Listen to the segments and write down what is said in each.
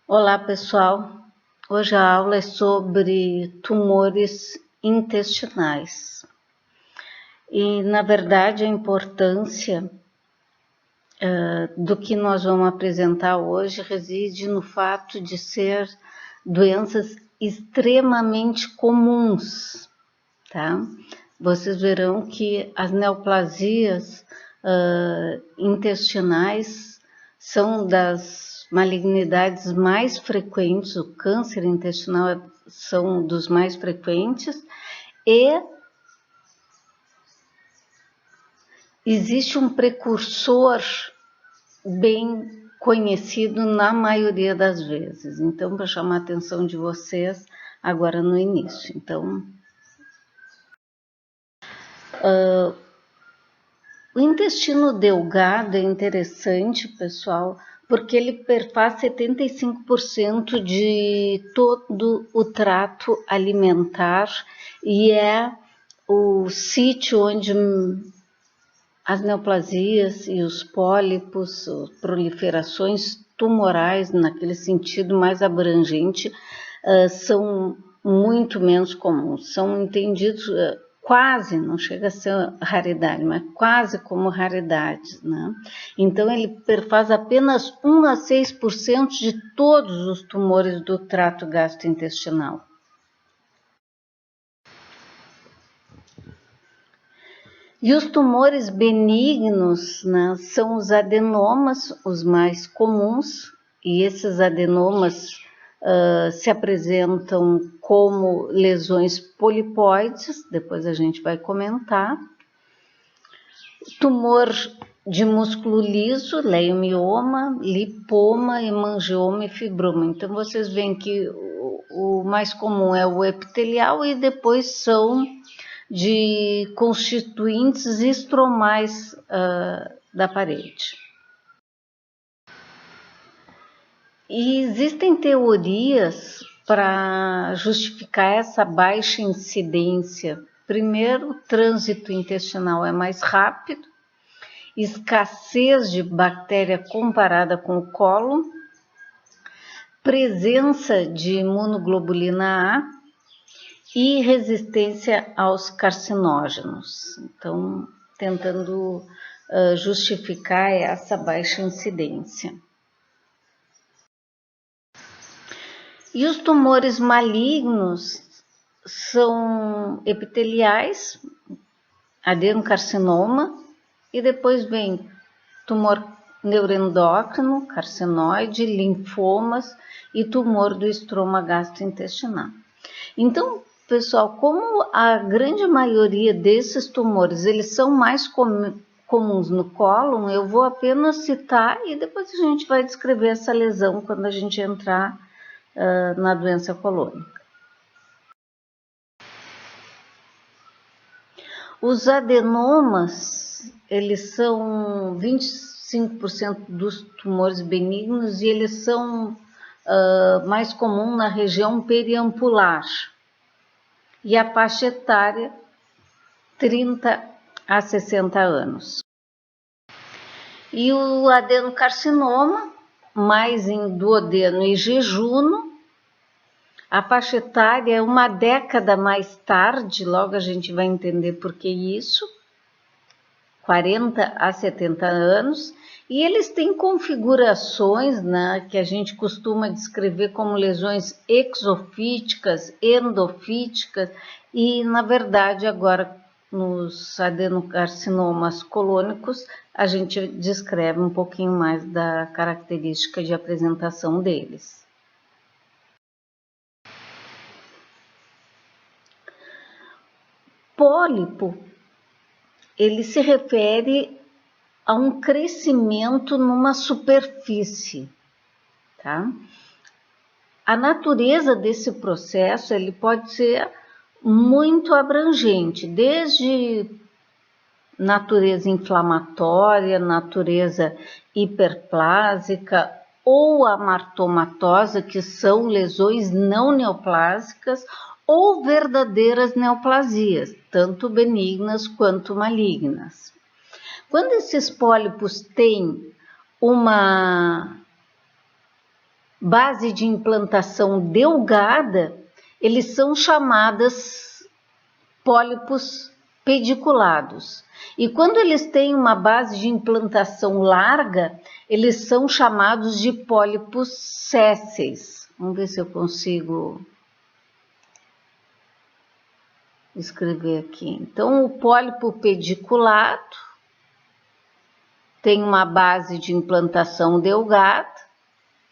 Olá pessoal, hoje a aula é sobre tumores intestinais e na verdade a importância do que nós vamos apresentar hoje reside no fato de ser doenças extremamente comuns, tá? Vocês verão que as neoplasias intestinais são das malignidades mais frequentes, o câncer intestinal são dos mais frequentes e existe um precursor bem conhecido na maioria das vezes. Então, para chamar a atenção de vocês agora no início. Então, o intestino delgado é interessante, pessoal, porque ele perfaz 75% de todo o trato alimentar e é o sítio onde as neoplasias e os pólipos, proliferações tumorais, naquele sentido mais abrangente, são muito menos comuns, são entendidos quase, não chega a ser raridade, mas quase como raridade, né? Então ele perfaz apenas 1 a 6% de todos os tumores do trato gastrointestinal. E os tumores benignos, né, são os adenomas, os mais comuns, e esses adenomas se apresentam como lesões polipoides, depois a gente vai comentar. Tumor de músculo liso, leiomioma, lipoma, hemangioma e fibroma. Então vocês veem que o mais comum é o epitelial e depois são de constituintes estromais da parede. E existem teorias para justificar essa baixa incidência. Primeiro, o trânsito intestinal é mais rápido, escassez de bactéria comparada com o cólon, presença de imunoglobulina A e resistência aos carcinógenos. Então, tentando justificar essa baixa incidência. E os tumores malignos são epiteliais, adenocarcinoma, e depois vem tumor neuroendócrino, carcinoide, linfomas e tumor do estroma gastrointestinal. Então, pessoal, como a grande maioria desses tumores, eles são mais comuns no cólon, eu vou apenas citar e depois a gente vai descrever essa lesão quando a gente entrar na doença colônica. Os adenomas, eles são 25% dos tumores benignos e eles são mais comuns na região periampular. E a faixa etária, 30 a 60 anos. E o adenocarcinoma, mais em duodeno e jejuno, a faixa etária é uma década mais tarde, logo a gente vai entender por que isso, 40 a 70 anos, e eles têm configurações, né, que a gente costuma descrever como lesões exofíticas, endofíticas, e na verdade agora nos adenocarcinomas colônicos a gente descreve um pouquinho mais da característica de apresentação deles. Pólipo, ele se refere a um crescimento numa superfície, tá? A natureza desse processo, ele pode ser muito abrangente, desde natureza inflamatória, natureza hiperplásica ou amartomatosa, que são lesões não neoplásicas, ou verdadeiras neoplasias, tanto benignas quanto malignas. Quando esses pólipos têm uma base de implantação delgada, eles são chamados pólipos pediculados. E quando eles têm uma base de implantação larga, eles são chamados de pólipos sésseis. Vamos ver se eu consigo escrever aqui. Então, o pólipo pediculado tem uma base de implantação delgada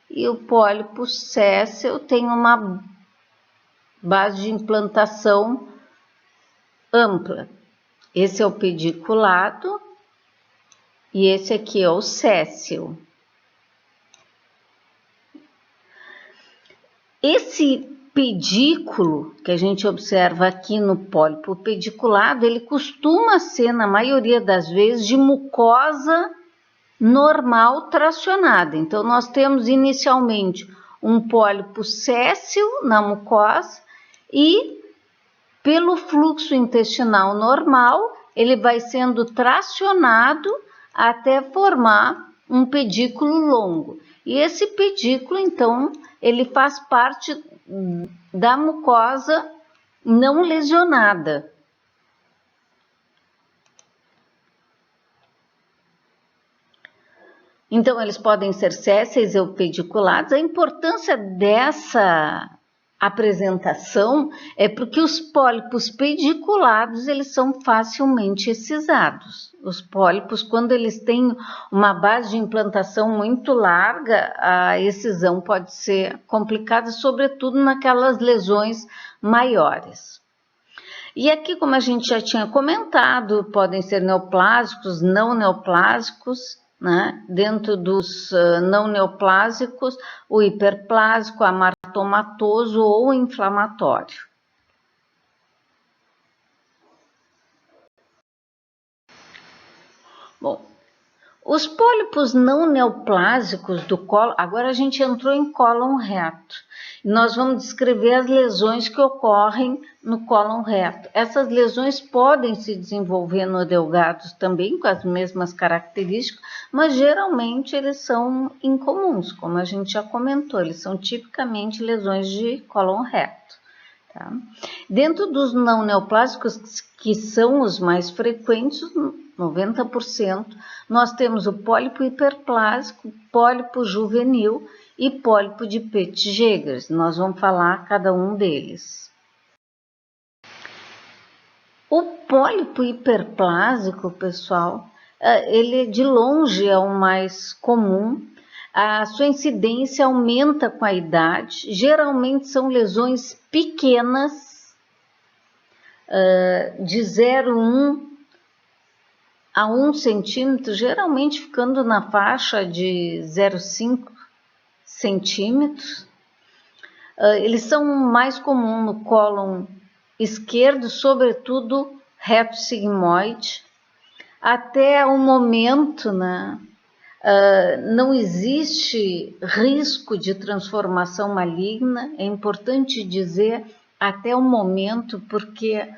e o pólipo sessile tem uma base de implantação ampla. Esse é o pediculado e esse aqui é o sessile. Esse pedículo que a gente observa aqui no pólipo pediculado, ele costuma ser, na maioria das vezes, de mucosa normal tracionada. Então, nós temos inicialmente um pólipo sessile na mucosa e, pelo fluxo intestinal normal, ele vai sendo tracionado até formar um pedículo longo. E esse pedículo, então, ele faz parte da mucosa não lesionada. Então, eles podem ser sésseis ou pediculados. A importância dessa apresentação é porque os pólipos pediculados, eles são facilmente excisados. Os pólipos, quando eles têm uma base de implantação muito larga, a excisão pode ser complicada, sobretudo naquelas lesões maiores. E aqui, como a gente já tinha comentado, podem ser neoplásicos, não neoplásicos, né? Dentro dos não neoplásicos, o hiperplásico, amartomatoso ou inflamatório. Bom, os pólipos não neoplásicos do cólon, agora a gente entrou em cólon reto. Nós vamos descrever as lesões que ocorrem no cólon reto. Essas lesões podem se desenvolver no delgados também, com as mesmas características, mas geralmente eles são incomuns, como a gente já comentou, eles são tipicamente lesões de cólon reto. Tá? Dentro dos não neoplásicos, que são os mais frequentes, 90%, nós temos o pólipo hiperplásico, pólipo juvenil e pólipo de Petitjeghers. Nós vamos falar cada um deles. O pólipo hiperplásico, pessoal, ele de longe é o mais comum. A sua incidência aumenta com a idade. Geralmente são lesões pequenas, de 0,1 a 1 centímetro, geralmente ficando na faixa de 0,5 centímetros. Eles são mais comuns no cólon esquerdo, sobretudo reto sigmoide. Até o momento, né, não existe risco de transformação maligna, é importante dizer até o momento, porque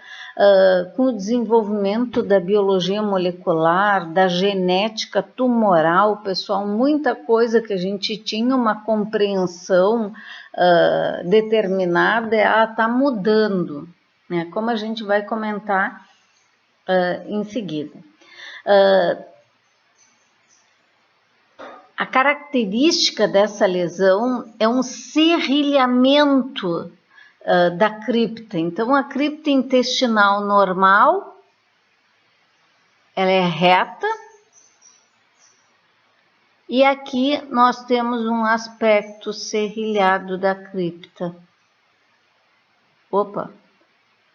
com o desenvolvimento da biologia molecular, da genética tumoral, pessoal, muita coisa que a gente tinha uma compreensão determinada, ela está mudando, né? Como a gente vai comentar em seguida. A característica dessa lesão é um serrilhamento da cripta. Então, a cripta intestinal normal, ela é reta, e aqui nós temos um aspecto serrilhado da cripta. Opa,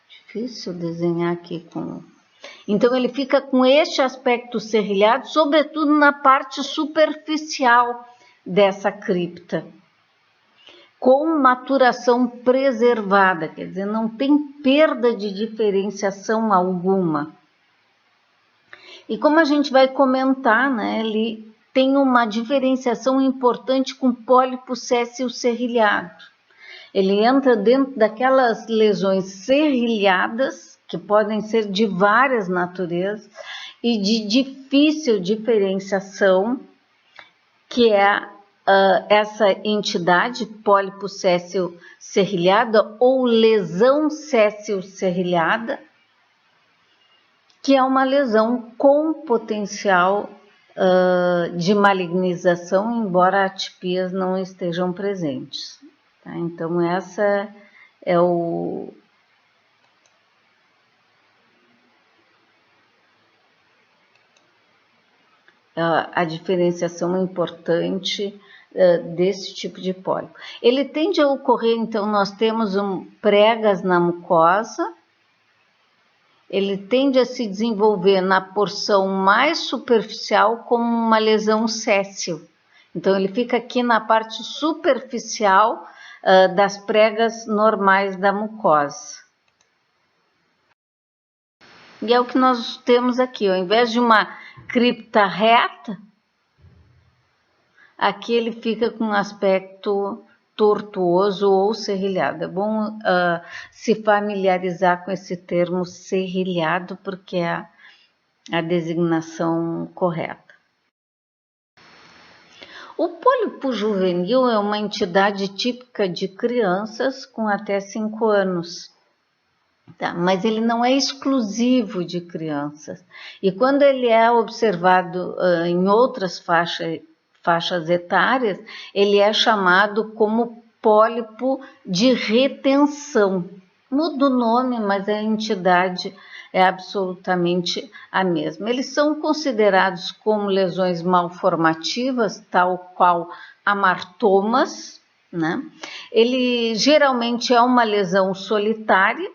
difícil desenhar aqui com... Então, ele fica com este aspecto serrilhado, sobretudo na parte superficial dessa cripta, com maturação preservada, quer dizer, não tem perda de diferenciação alguma. E como a gente vai comentar, né, ele tem uma diferenciação importante com pólipo sessile serrilhado. Ele entra dentro daquelas lesões serrilhadas, que podem ser de várias naturezas, e de difícil diferenciação, que é essa entidade, pólipo séssil serrilhada ou lesão séssil serrilhada, que é uma lesão com potencial de malignização, embora atipias não estejam presentes. Tá? Então, essa é a diferenciação importante desse tipo de pólipo. Ele tende a ocorrer, então, nós temos pregas na mucosa, ele tende a se desenvolver na porção mais superficial como uma lesão séssil. Então, ele fica aqui na parte superficial das pregas normais da mucosa. E é o que nós temos aqui, ao invés de uma cripta reta, aqui ele fica com um aspecto tortuoso ou serrilhado. É bom se familiarizar com esse termo serrilhado, porque é a designação correta. O pólipo juvenil é uma entidade típica de crianças com até 5 anos. Tá, mas ele não é exclusivo de crianças. E quando ele é observado em outras faixas etárias, ele é chamado como pólipo de retenção. Muda o nome, mas a entidade é absolutamente a mesma. Eles são considerados como lesões malformativas, tal qual amartomas, né? Ele geralmente é uma lesão solitária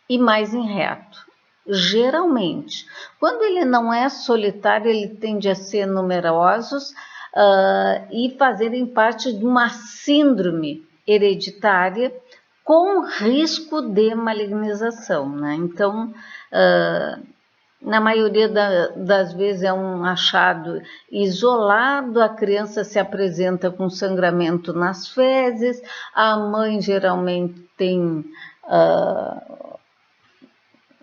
e mais em reto. Geralmente. Quando ele não é solitário, ele tende a ser numerosos e fazerem parte de uma síndrome hereditária com risco de malignização, né? Então, na maioria das vezes é um achado isolado, a criança se apresenta com sangramento nas fezes, a mãe geralmente tem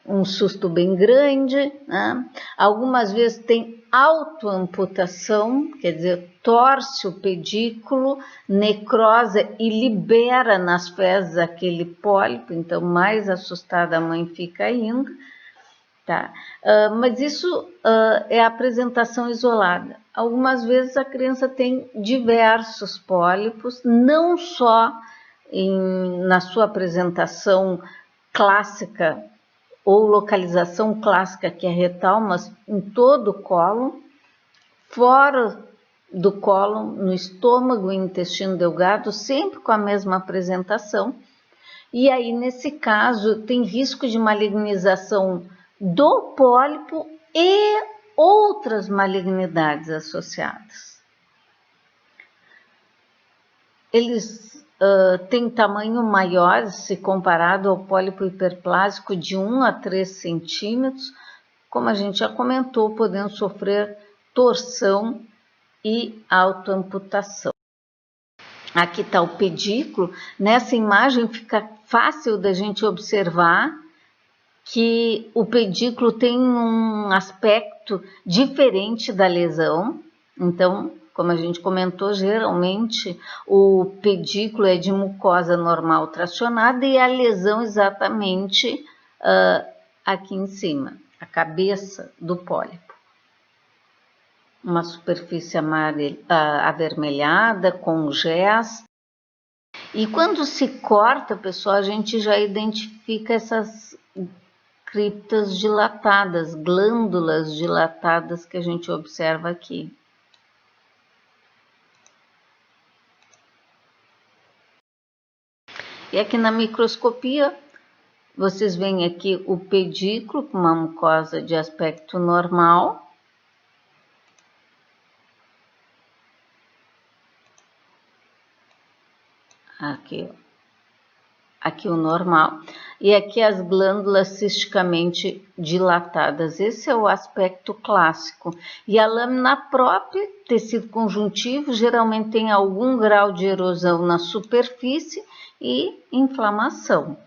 um susto bem grande, né? Algumas vezes tem autoamputação, quer dizer, torce o pedículo, necrosa e libera nas fezes aquele pólipo, então mais assustada a mãe fica ainda. Tá? Mas isso é a apresentação isolada. Algumas vezes a criança tem diversos pólipos, não só na sua apresentação clássica ou localização clássica, que é retal, mas em todo o cólon, fora do cólon, no estômago e intestino delgado, sempre com a mesma apresentação. E aí, nesse caso, tem risco de malignização do pólipo e outras malignidades associadas. Eles têm tamanho maior se comparado ao pólipo hiperplásico de 1 a 3 centímetros, como a gente já comentou, podendo sofrer torção e autoamputação. Aqui está o pedículo. Nessa imagem fica fácil da gente observar que o pedículo tem um aspecto diferente da lesão. Então, como a gente comentou, geralmente o pedículo é de mucosa normal tracionada e a lesão exatamente aqui em cima, a cabeça do pólipo. Uma superfície avermelhada com gés. E quando se corta, pessoal, a gente já identifica essas criptas dilatadas, glândulas dilatadas que a gente observa aqui. E aqui na microscopia, vocês veem aqui o pedículo com uma mucosa de aspecto normal. Aqui o normal. E aqui as glândulas cisticamente dilatadas. Esse é o aspecto clássico. E a lâmina própria, tecido conjuntivo, geralmente tem algum grau de erosão na superfície e inflamação.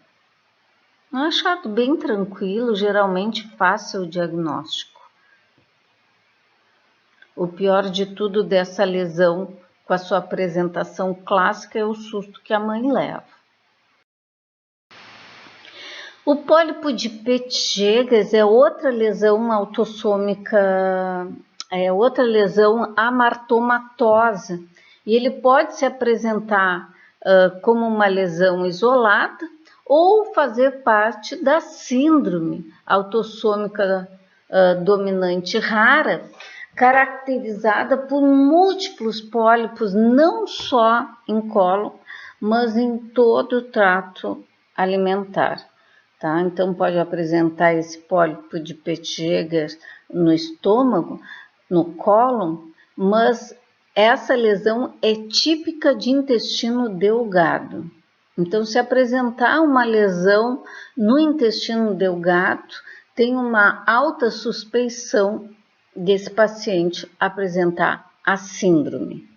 Um achado bem tranquilo, geralmente fácil o diagnóstico. O pior de tudo dessa lesão com a sua apresentação clássica, é o susto que a mãe leva. O pólipo de Petitjeges é outra lesão autossômica, é outra lesão amartomatosa, e ele pode se apresentar como uma lesão isolada ou fazer parte da síndrome autossômica dominante rara, caracterizada por múltiplos pólipos, não só em cólon, mas em todo o trato alimentar. Tá? Então, pode apresentar esse pólipo de Petitjeges no estômago, no cólon, mas essa lesão é típica de intestino delgado. Então, se apresentar uma lesão no intestino delgado, tem uma alta suspeição desse paciente apresentar a síndrome,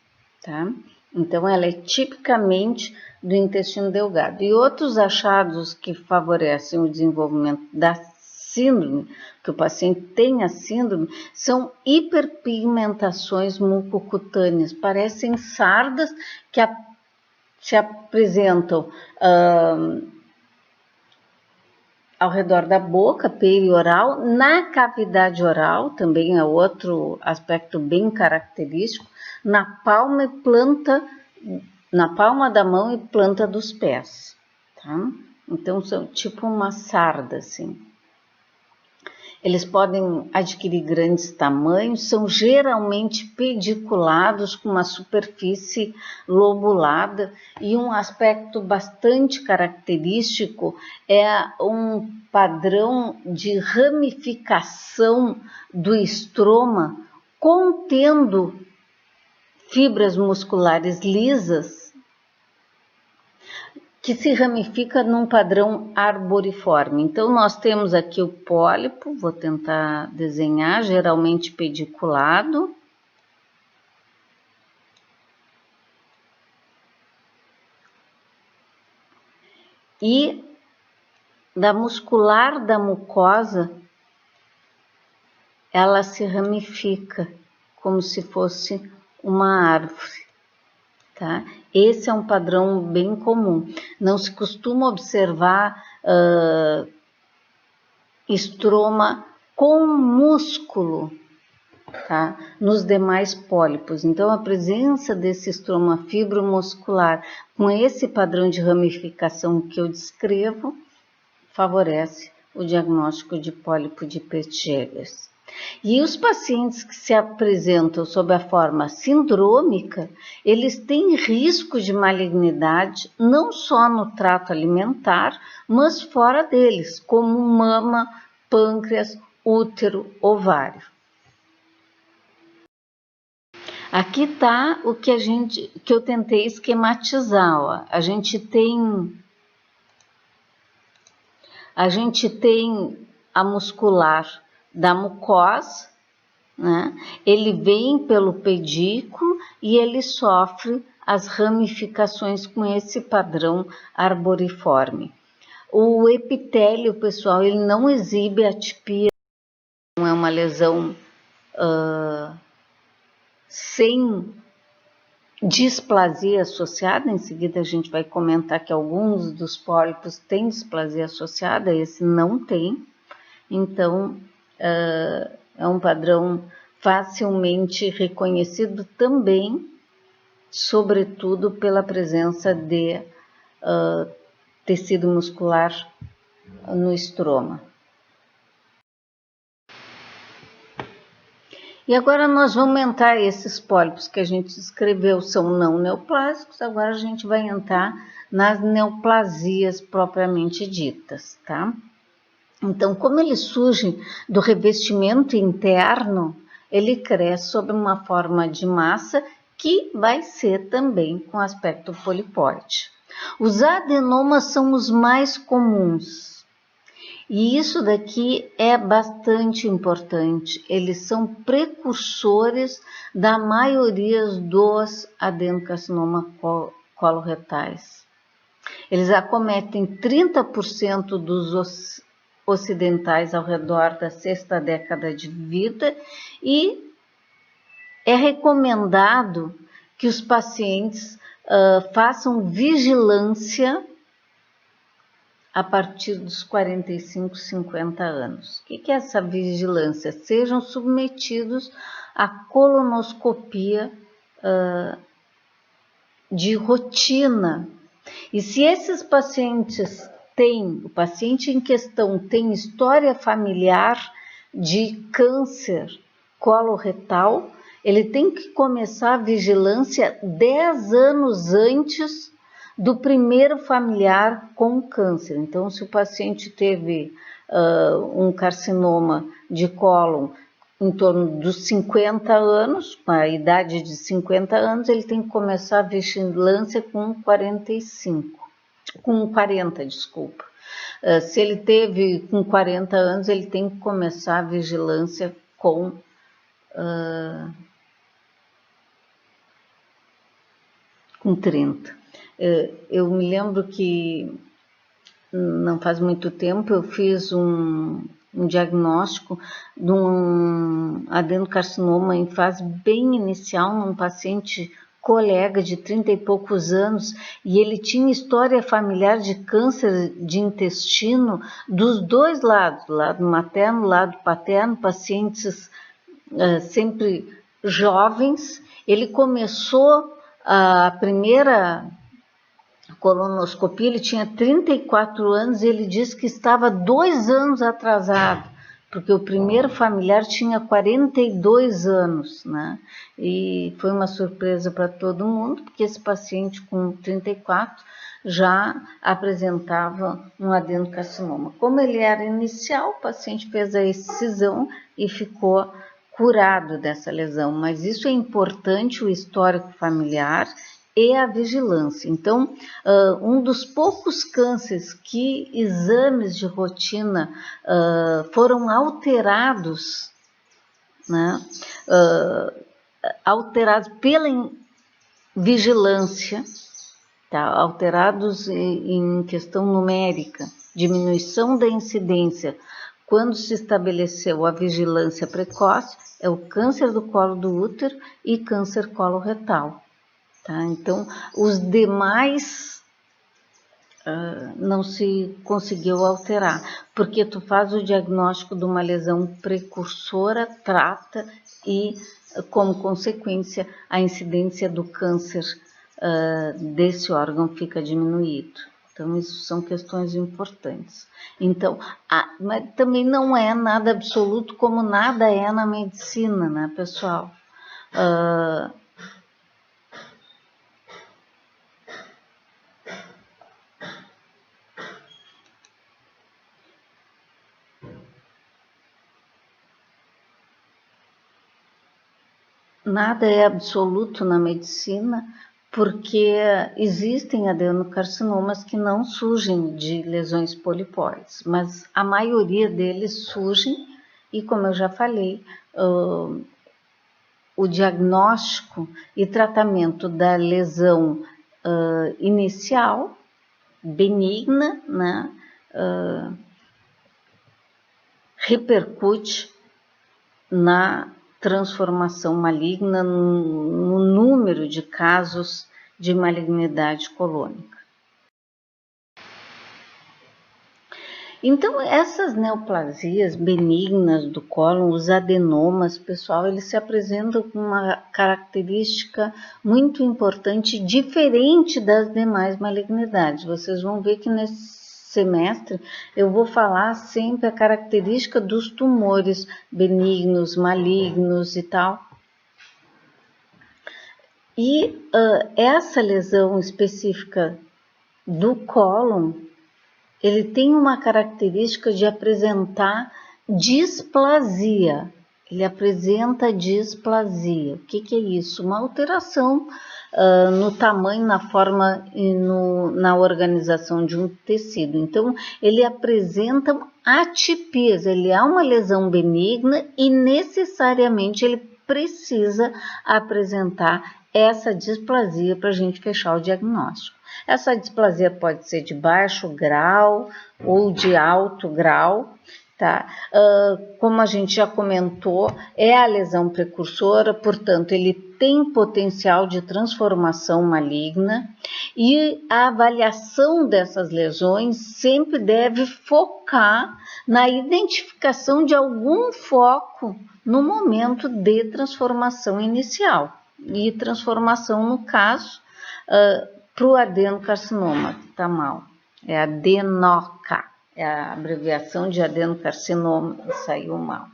tá? Então, ela é tipicamente do intestino delgado. E outros achados que favorecem o desenvolvimento da síndrome, que o paciente tem a síndrome, são hiperpigmentações mucocutâneas, parecem sardas que se apresentam ao redor da boca, perioral, na cavidade oral, também é outro aspecto bem característico, na palma da mão e planta dos pés, tá? Então, são tipo uma sarda, assim. Eles podem adquirir grandes tamanhos, são geralmente pediculados com uma superfície lobulada, e um aspecto bastante característico é um padrão de ramificação do estroma contendo fibras musculares lisas que se ramifica num padrão arboriforme. Então, nós temos aqui o pólipo, vou tentar desenhar, geralmente pediculado. E da muscular da mucosa, ela se ramifica como se fosse uma árvore. Tá? Esse é um padrão bem comum. Não se costuma observar estroma com músculo, tá? Nos demais pólipos. Então, a presença desse estroma fibromuscular com esse padrão de ramificação que eu descrevo favorece o diagnóstico de pólipo de Petitjeges. E os pacientes que se apresentam sob a forma sindrômica, eles têm risco de malignidade não só no trato alimentar, mas fora deles, como mama, pâncreas, útero, ovário. Aqui está o que eu tentei esquematizar. Ó. A gente tem a muscular da mucosa, né? Ele vem pelo pedículo e ele sofre as ramificações com esse padrão arboriforme. O epitélio, pessoal, ele não exibe atipia, não é uma lesão sem displasia associada. Em seguida a gente vai comentar que alguns dos pólipos têm displasia associada, esse não tem. Então, é um padrão facilmente reconhecido também, sobretudo pela presença de tecido muscular no estroma. E agora nós vamos entrar, esses pólipos que a gente escreveu são não neoplásicos, agora a gente vai entrar nas neoplasias propriamente ditas, tá? Então, como ele surge do revestimento interno, ele cresce sob uma forma de massa que vai ser também com aspecto polipóide. Os adenomas são os mais comuns. E isso daqui é bastante importante. Eles são precursores da maioria dos adenocarcinoma coloretais. Eles acometem 30% dos ocidentais ao redor da sexta década de vida e é recomendado que os pacientes façam vigilância a partir dos 45, 50 anos. O que é essa vigilância? Sejam submetidos à colonoscopia de rotina. E se esses pacientes o paciente em questão tem história familiar de câncer coloretal, ele tem que começar a vigilância 10 anos antes do primeiro familiar com câncer. Então, se o paciente teve um carcinoma de cólon em torno dos 50 anos, com a idade de 50 anos, ele tem que começar a vigilância com 40, desculpa. Se ele teve com 40 anos, ele tem que começar a vigilância com 30. Eu me lembro que não faz muito tempo eu fiz um diagnóstico de um adenocarcinoma em fase bem inicial num paciente colega de 30 e poucos anos, e ele tinha história familiar de câncer de intestino dos dois lados, lado materno, lado paterno, pacientes sempre jovens. Ele começou a primeira colonoscopia, ele tinha 34 anos e ele disse que estava 2 anos atrasado, porque o primeiro familiar tinha 42 anos, né? E foi uma surpresa para todo mundo, porque esse paciente com 34 já apresentava um adenocarcinoma. Como ele era inicial, o paciente fez a excisão e ficou curado dessa lesão, mas isso é importante, o histórico familiar e a vigilância. Então, um dos poucos cânceres que exames de rotina foram alterados, né, alterados pela vigilância, tá, alterados em questão numérica, diminuição da incidência, quando se estabeleceu a vigilância precoce, é o câncer do colo do útero e câncer coloretal. Tá? Então, os demais não se conseguiu alterar, porque tu faz o diagnóstico de uma lesão precursora, trata e, como consequência, a incidência do câncer desse órgão fica diminuído. Então, isso são questões importantes. Então, mas também não é nada absoluto, como nada é na medicina, né, pessoal? Nada é absoluto na medicina, porque existem adenocarcinomas que não surgem de lesões polipóides, mas a maioria deles surgem e, como eu já falei, o diagnóstico e tratamento da lesão inicial, benigna, né, repercute na transformação maligna, no número de casos de malignidade colônica. Então, essas neoplasias benignas do cólon, os adenomas, pessoal, eles se apresentam com uma característica muito importante, diferente das demais malignidades. Vocês vão ver que nesse semestre eu vou falar sempre a característica dos tumores benignos, malignos e tal. E essa lesão específica do cólon, ele tem uma característica de apresentar displasia. Ele apresenta displasia. O que é isso? Uma alteração no tamanho, na forma e na organização de um tecido. Então, ele apresenta atipias. Ele é uma lesão benigna e necessariamente ele precisa apresentar essa displasia para a gente fechar o diagnóstico. Essa displasia pode ser de baixo grau ou de alto grau, tá? Como a gente já comentou, é a lesão precursora, portanto, ele tem potencial de transformação maligna e a avaliação dessas lesões sempre deve focar na identificação de algum foco no momento de transformação inicial. E transformação, no caso, para o adenocarcinoma, que está mal, é adenoca, é a abreviação de adenocarcinoma, que saiu mal.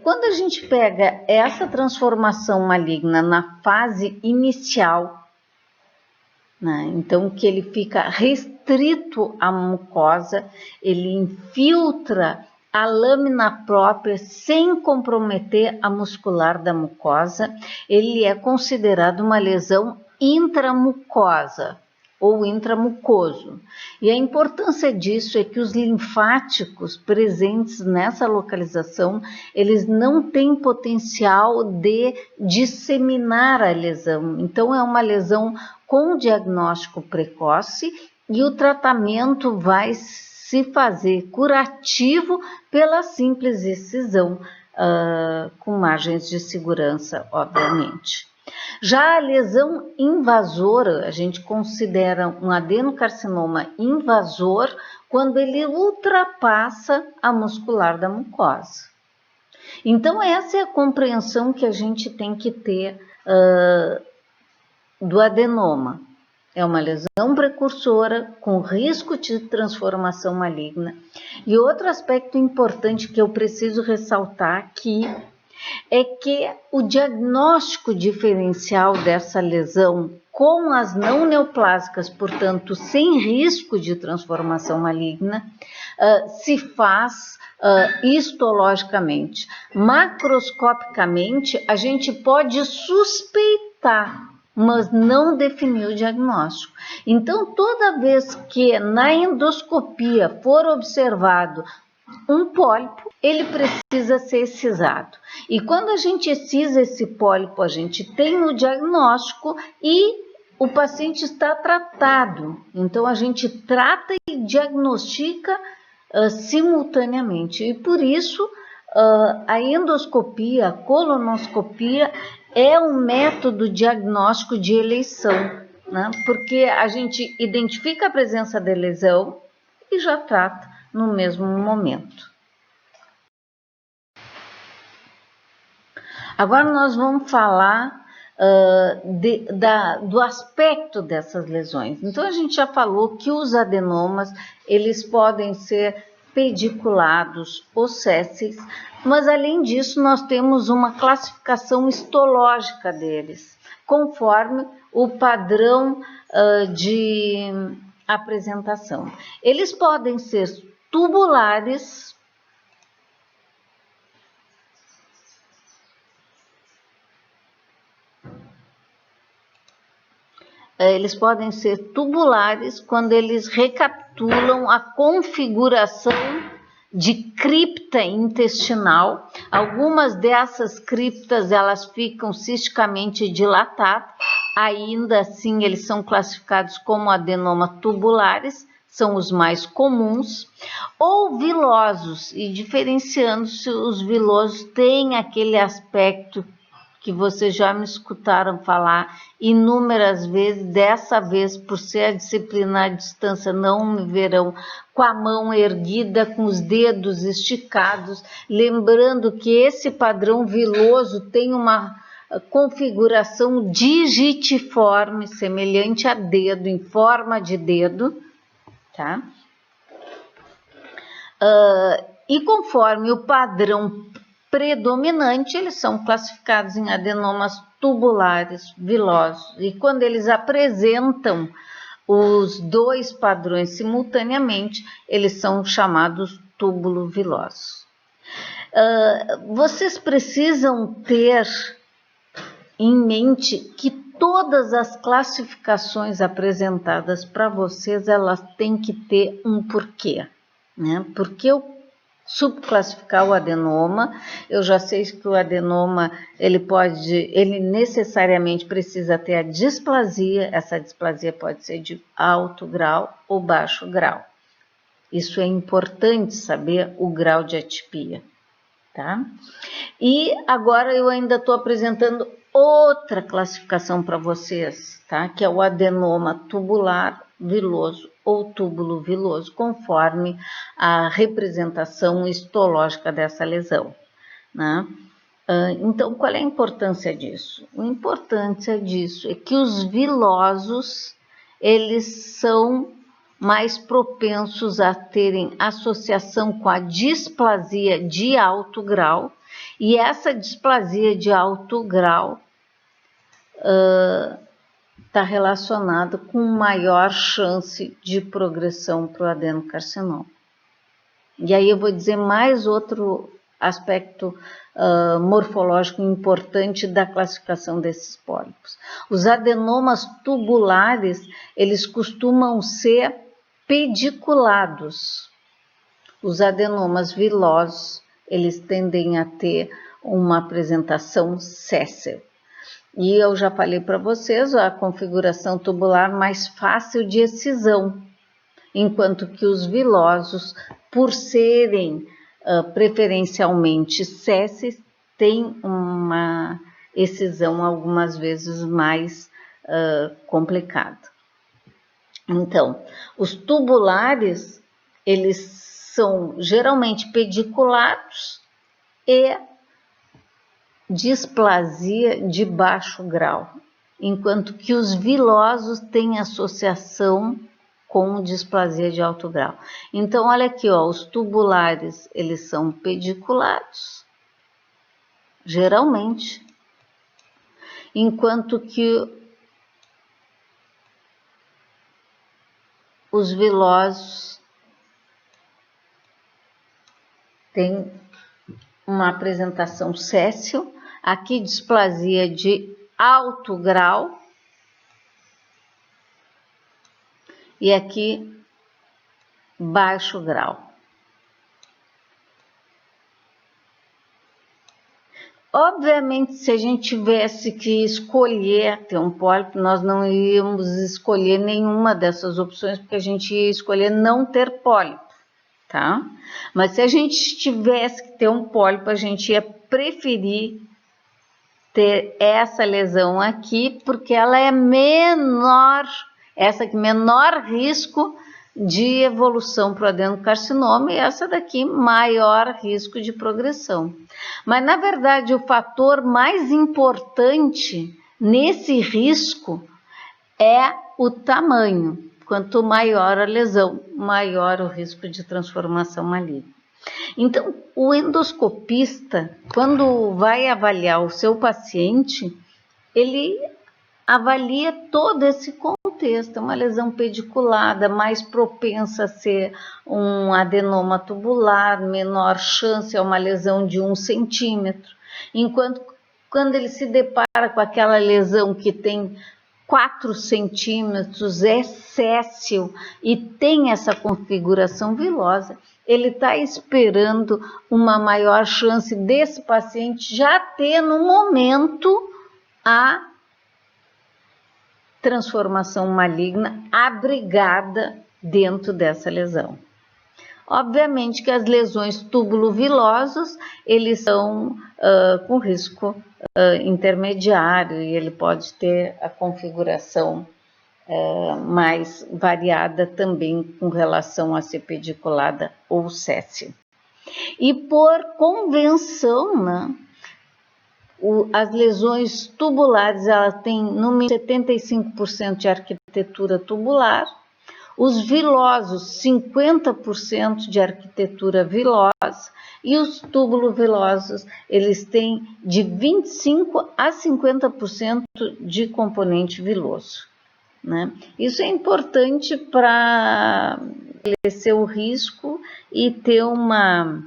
Quando a gente pega essa transformação maligna na fase inicial, né, então que ele fica restrito à mucosa, ele infiltra a lâmina própria sem comprometer a muscular da mucosa, ele é considerado uma lesão intramucosa ou intramucoso. E a importância disso é que os linfáticos presentes nessa localização, eles não têm potencial de disseminar a lesão. Então é uma lesão com diagnóstico precoce e o tratamento vai se fazer curativo pela simples excisão, com margens de segurança, obviamente. Já a lesão invasora, a gente considera um adenocarcinoma invasor quando ele ultrapassa a muscular da mucosa. Então, essa é a compreensão que a gente tem que ter do adenoma. É uma lesão precursora com risco de transformação maligna. E outro aspecto importante que eu preciso ressaltar aqui é que o diagnóstico diferencial dessa lesão com as não neoplásicas, portanto, sem risco de transformação maligna, se faz histologicamente. Macroscopicamente, a gente pode suspeitar, mas não definir o diagnóstico. Então, toda vez que na endoscopia for observado um pólipo, ele precisa ser excisado. E quando a gente excisa esse pólipo, a gente tem o diagnóstico e o paciente está tratado. Então, a gente trata e diagnostica simultaneamente. E por isso, a endoscopia, a colonoscopia é um método diagnóstico de eleição, né? Porque a gente identifica a presença da lesão e já trata no mesmo momento. Agora nós vamos falar do aspecto dessas lesões. Então a gente já falou que os adenomas, eles podem ser pediculados ou sésseis, mas além disso nós temos uma classificação histológica deles, conforme o padrão de apresentação. Eles podem ser tubulares, quando eles recapitulam a configuração de cripta intestinal. Algumas dessas criptas, elas ficam cisticamente dilatadas, ainda assim eles são classificados como adenoma tubulares, são os mais comuns, ou vilosos, e diferenciando-se, os vilosos têm aquele aspecto que vocês já me escutaram falar inúmeras vezes. Dessa vez, por ser a disciplina à distância, não me verão com a mão erguida, com os dedos esticados, lembrando que esse padrão viloso tem uma configuração digitiforme, semelhante a dedo, em forma de dedo, tá? E conforme o padrão predominante, eles são classificados em adenomas tubulares vilosos. E quando eles apresentam os dois padrões simultaneamente, eles são chamados túbulo-vilosos. Vocês precisam ter em mente que todas as classificações apresentadas para vocês, elas têm que ter um porquê, né? Porque eu subclassificar o adenoma, eu já sei que o adenoma, ele necessariamente precisa ter a displasia. Essa displasia pode ser de alto grau ou baixo grau. Isso é importante saber o grau de atipia, tá? E agora eu ainda estou apresentando outra classificação para vocês, tá? Que é o adenoma tubular viloso ou túbulo viloso, conforme a representação histológica dessa lesão, né? Então, qual é a importância disso? A importância disso é que os vilosos, eles são mais propensos a terem associação com a displasia de alto grau, e essa displasia de alto grau está relacionada com maior chance de progressão para o adenocarcinoma. E aí eu vou dizer mais outro aspecto morfológico importante da classificação desses pólipos. Os adenomas tubulares, eles costumam ser pediculados. Os adenomas vilosos, eles tendem a ter uma apresentação séssil. E eu já falei para vocês a configuração tubular mais fácil de excisão, enquanto que os vilosos, por serem preferencialmente sésseis, têm uma excisão algumas vezes mais complicada. Então, os tubulares, eles são geralmente pediculados e displasia de baixo grau, enquanto que os vilosos têm associação com displasia de alto grau. Então, olha aqui, ó, os tubulares, eles são pediculados, geralmente, enquanto que os vilosos têm uma apresentação séssil, aqui displasia de alto grau, e aqui baixo grau. Obviamente, se a gente tivesse que escolher ter um pólipo, nós não iríamos escolher nenhuma dessas opções, porque a gente ia escolher não ter pólipo, tá? Mas se a gente tivesse que ter um pólipo, a gente ia preferir ter essa lesão aqui, porque ela é menor, essa aqui, menor risco de evolução para o adenocarcinoma, e essa daqui, maior risco de progressão. Mas, na verdade, o fator mais importante nesse risco é o tamanho. Quanto maior a lesão, maior o risco de transformação maligna. Então, o endoscopista, quando vai avaliar o seu paciente, ele avalia todo esse contexto, uma lesão pediculada, mais propensa a ser um adenoma tubular, menor chance é uma lesão de 1 centímetro, enquanto quando ele se depara com aquela lesão que tem 4 centímetros, é séssil e tem essa configuração vilosa, ele está esperando uma maior chance desse paciente já ter no momento a transformação maligna abrigada dentro dessa lesão. Obviamente que as lesões túbulo-vilosas, eles são com risco intermediário e ele pode ter a configuração mais variada também com relação a ser pediculada ou séssil. E por convenção, né, as lesões tubulares, elas têm no mínimo 75% de arquitetura tubular, os vilosos 50% de arquitetura vilosa e os túbulo-vilosos, eles têm de 25% a 50% de componente viloso, né? Isso é importante para estabelecer o risco e ter uma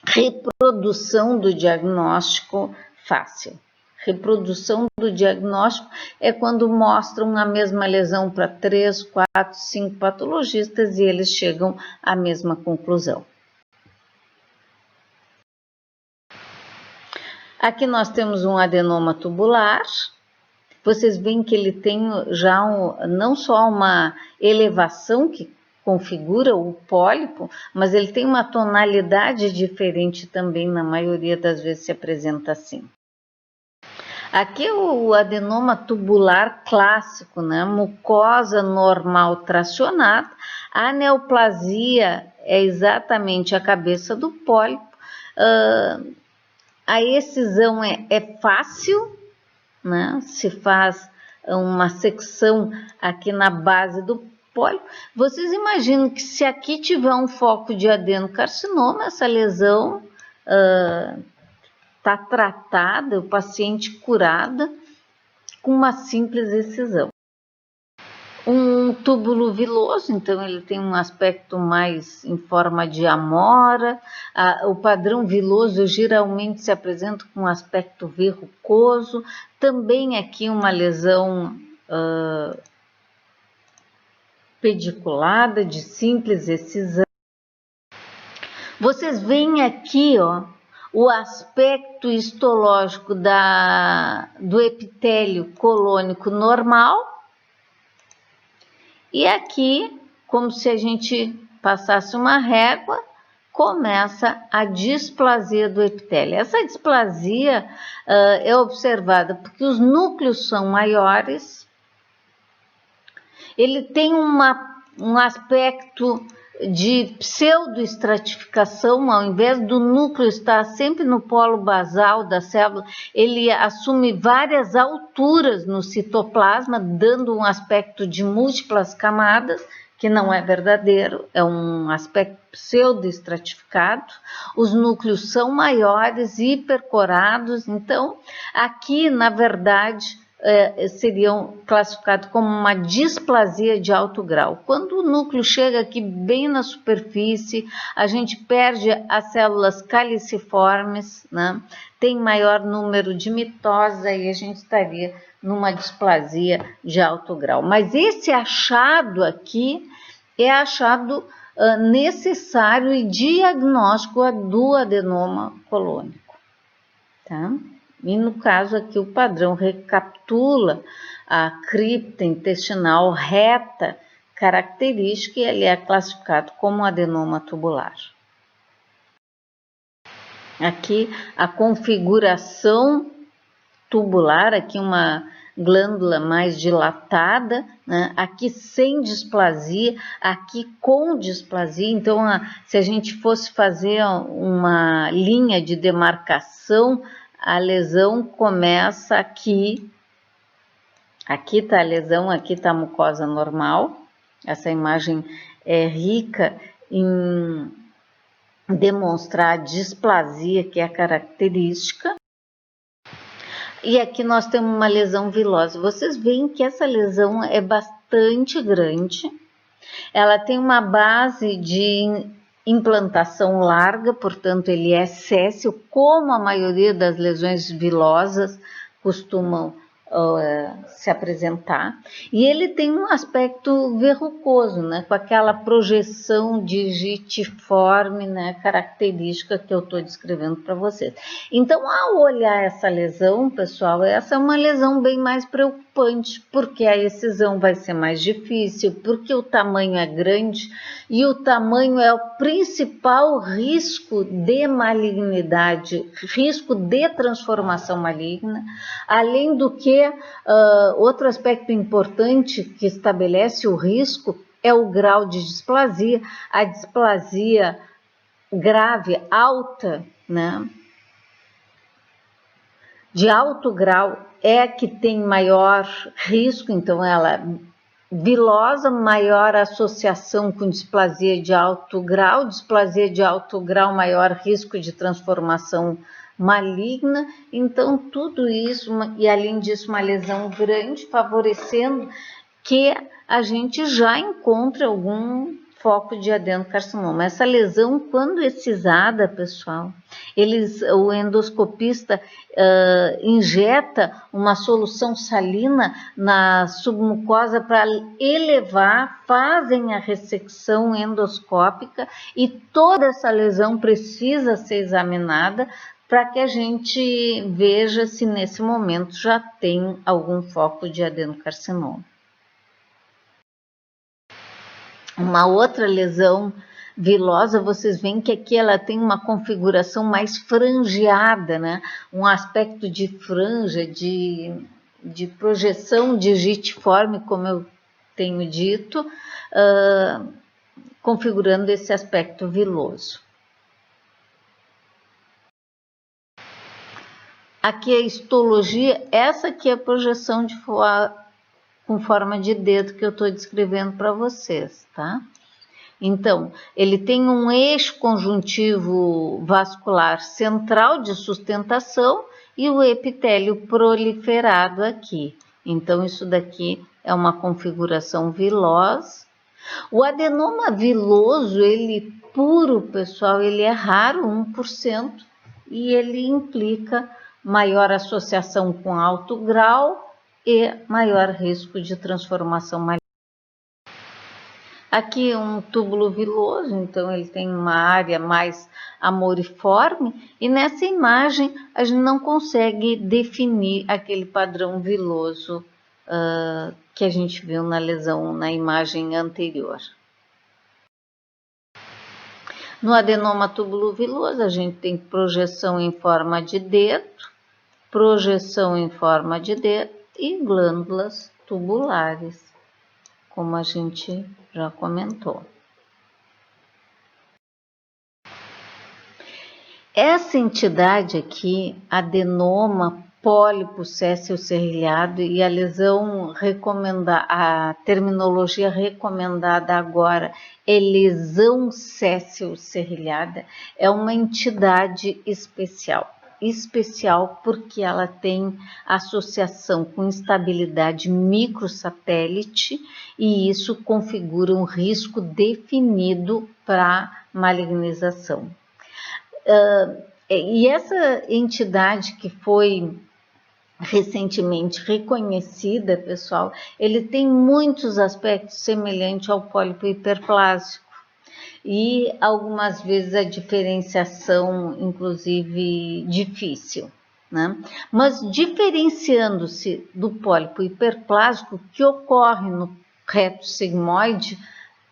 reprodução do diagnóstico fácil. Reprodução do diagnóstico é quando mostram a mesma lesão para 3, 4, 5 patologistas e eles chegam à mesma conclusão. Aqui nós temos um adenoma tubular. Vocês veem que ele tem já não só uma elevação que configura o pólipo, mas ele tem uma tonalidade diferente também, na maioria das vezes se apresenta assim. Aqui é o adenoma tubular clássico, né? Mucosa normal tracionada. A neoplasia é exatamente a cabeça do pólipo. A excisão é fácil, né? Se faz uma secção aqui na base do pólipo. Vocês imaginam que se aqui tiver um foco de adenocarcinoma, essa lesão está tratada, o paciente curada com uma simples excisão. Um túbulo viloso, então ele tem um aspecto mais em forma de amora. O padrão viloso geralmente se apresenta com um aspecto verrucoso. Também aqui uma lesão pediculada de simples excisão. Vocês veem aqui, ó, o aspecto histológico do epitélio colônico normal. E aqui, como se a gente passasse uma régua, começa a displasia do epitélio. Essa displasia é observada porque os núcleos são maiores, ele tem um aspecto de pseudoestratificação, ao invés do núcleo estar sempre no polo basal da célula, ele assume várias alturas no citoplasma, dando um aspecto de múltiplas camadas, que não é verdadeiro, é um aspecto pseudoestratificado. Os núcleos são maiores, hipercorados, então aqui, na verdade, seriam classificados como uma displasia de alto grau. Quando o núcleo chega aqui bem na superfície, a gente perde as células caliciformes, né? Tem maior número de mitoses, aí a gente estaria numa displasia de alto grau. Mas esse achado aqui é achado necessário e diagnóstico do adenoma colônico, tá? E no caso aqui o padrão recapitula a cripta intestinal reta característica e ele é classificado como adenoma tubular. Aqui a configuração tubular, aqui uma glândula mais dilatada, né? Aqui sem displasia, aqui com displasia. Então, se a gente fosse fazer uma linha de demarcação, a lesão começa aqui. Aqui está a lesão, aqui está a mucosa normal. Essa imagem é rica em demonstrar a displasia, que é a característica. E aqui nós temos uma lesão vilosa. Vocês veem que essa lesão é bastante grande. Ela tem uma base de implantação larga, portanto ele é séssil, como a maioria das lesões vilosas costumam se apresentar. E ele tem um aspecto verrucoso, né, com aquela projeção digitiforme, né, característica que eu estou descrevendo para vocês. Então, ao olhar essa lesão, pessoal, essa é uma lesão bem mais preocupante, porque a excisão vai ser mais difícil, porque o tamanho é grande e o tamanho é o principal risco de malignidade, risco de transformação maligna, além do que outro aspecto importante que estabelece o risco é o grau de displasia. A displasia grave, alta, né, de alto grau é a que tem maior risco, então ela vilosa, maior associação com displasia de alto grau, maior risco de transformação maligna. Então tudo isso, e além disso uma lesão grande, favorecendo que a gente já encontre algum foco de adenocarcinoma. Essa lesão, quando excisada, pessoal, o endoscopista injeta uma solução salina na submucosa para elevar, fazem a ressecção endoscópica e toda essa lesão precisa ser examinada para que a gente veja se nesse momento já tem algum foco de adenocarcinoma. Uma outra lesão vilosa, vocês veem que aqui ela tem uma configuração mais franjeada, né? Um aspecto de franja, de projeção digitiforme, como eu tenho dito, configurando esse aspecto viloso. Aqui a histologia, essa aqui é a projeção com forma de dedo que eu estou descrevendo para vocês, tá? Então, ele tem um eixo conjuntivo vascular central de sustentação e o epitélio proliferado aqui. Então, isso daqui é uma configuração vilosa. O adenoma viloso, ele puro, pessoal, ele é raro, 1%, e ele implica maior associação com alto grau e maior risco de transformação maligna. Aqui um túbulo viloso, então ele tem uma área mais amoriforme, e nessa imagem a gente não consegue definir aquele padrão viloso que a gente viu na lesão na imagem anterior. No adenoma túbulo viloso, a gente tem projeção em forma de dedo, projeção em forma de dedo e glândulas tubulares, como a gente já comentou. Essa entidade aqui, adenoma pólipo céssio serrilhado, e a lesão recomendada, a terminologia recomendada agora é lesão céssio serrilhada, é uma entidade especial. Especial porque ela tem associação com instabilidade microsatélite, e isso configura um risco definido para malignização. E essa entidade que foi recentemente reconhecida, pessoal, ele tem muitos aspectos semelhantes ao pólipo hiperplásico, e algumas vezes a diferenciação, inclusive, difícil, né? Mas diferenciando-se do pólipo hiperplásico, que ocorre no reto sigmoide,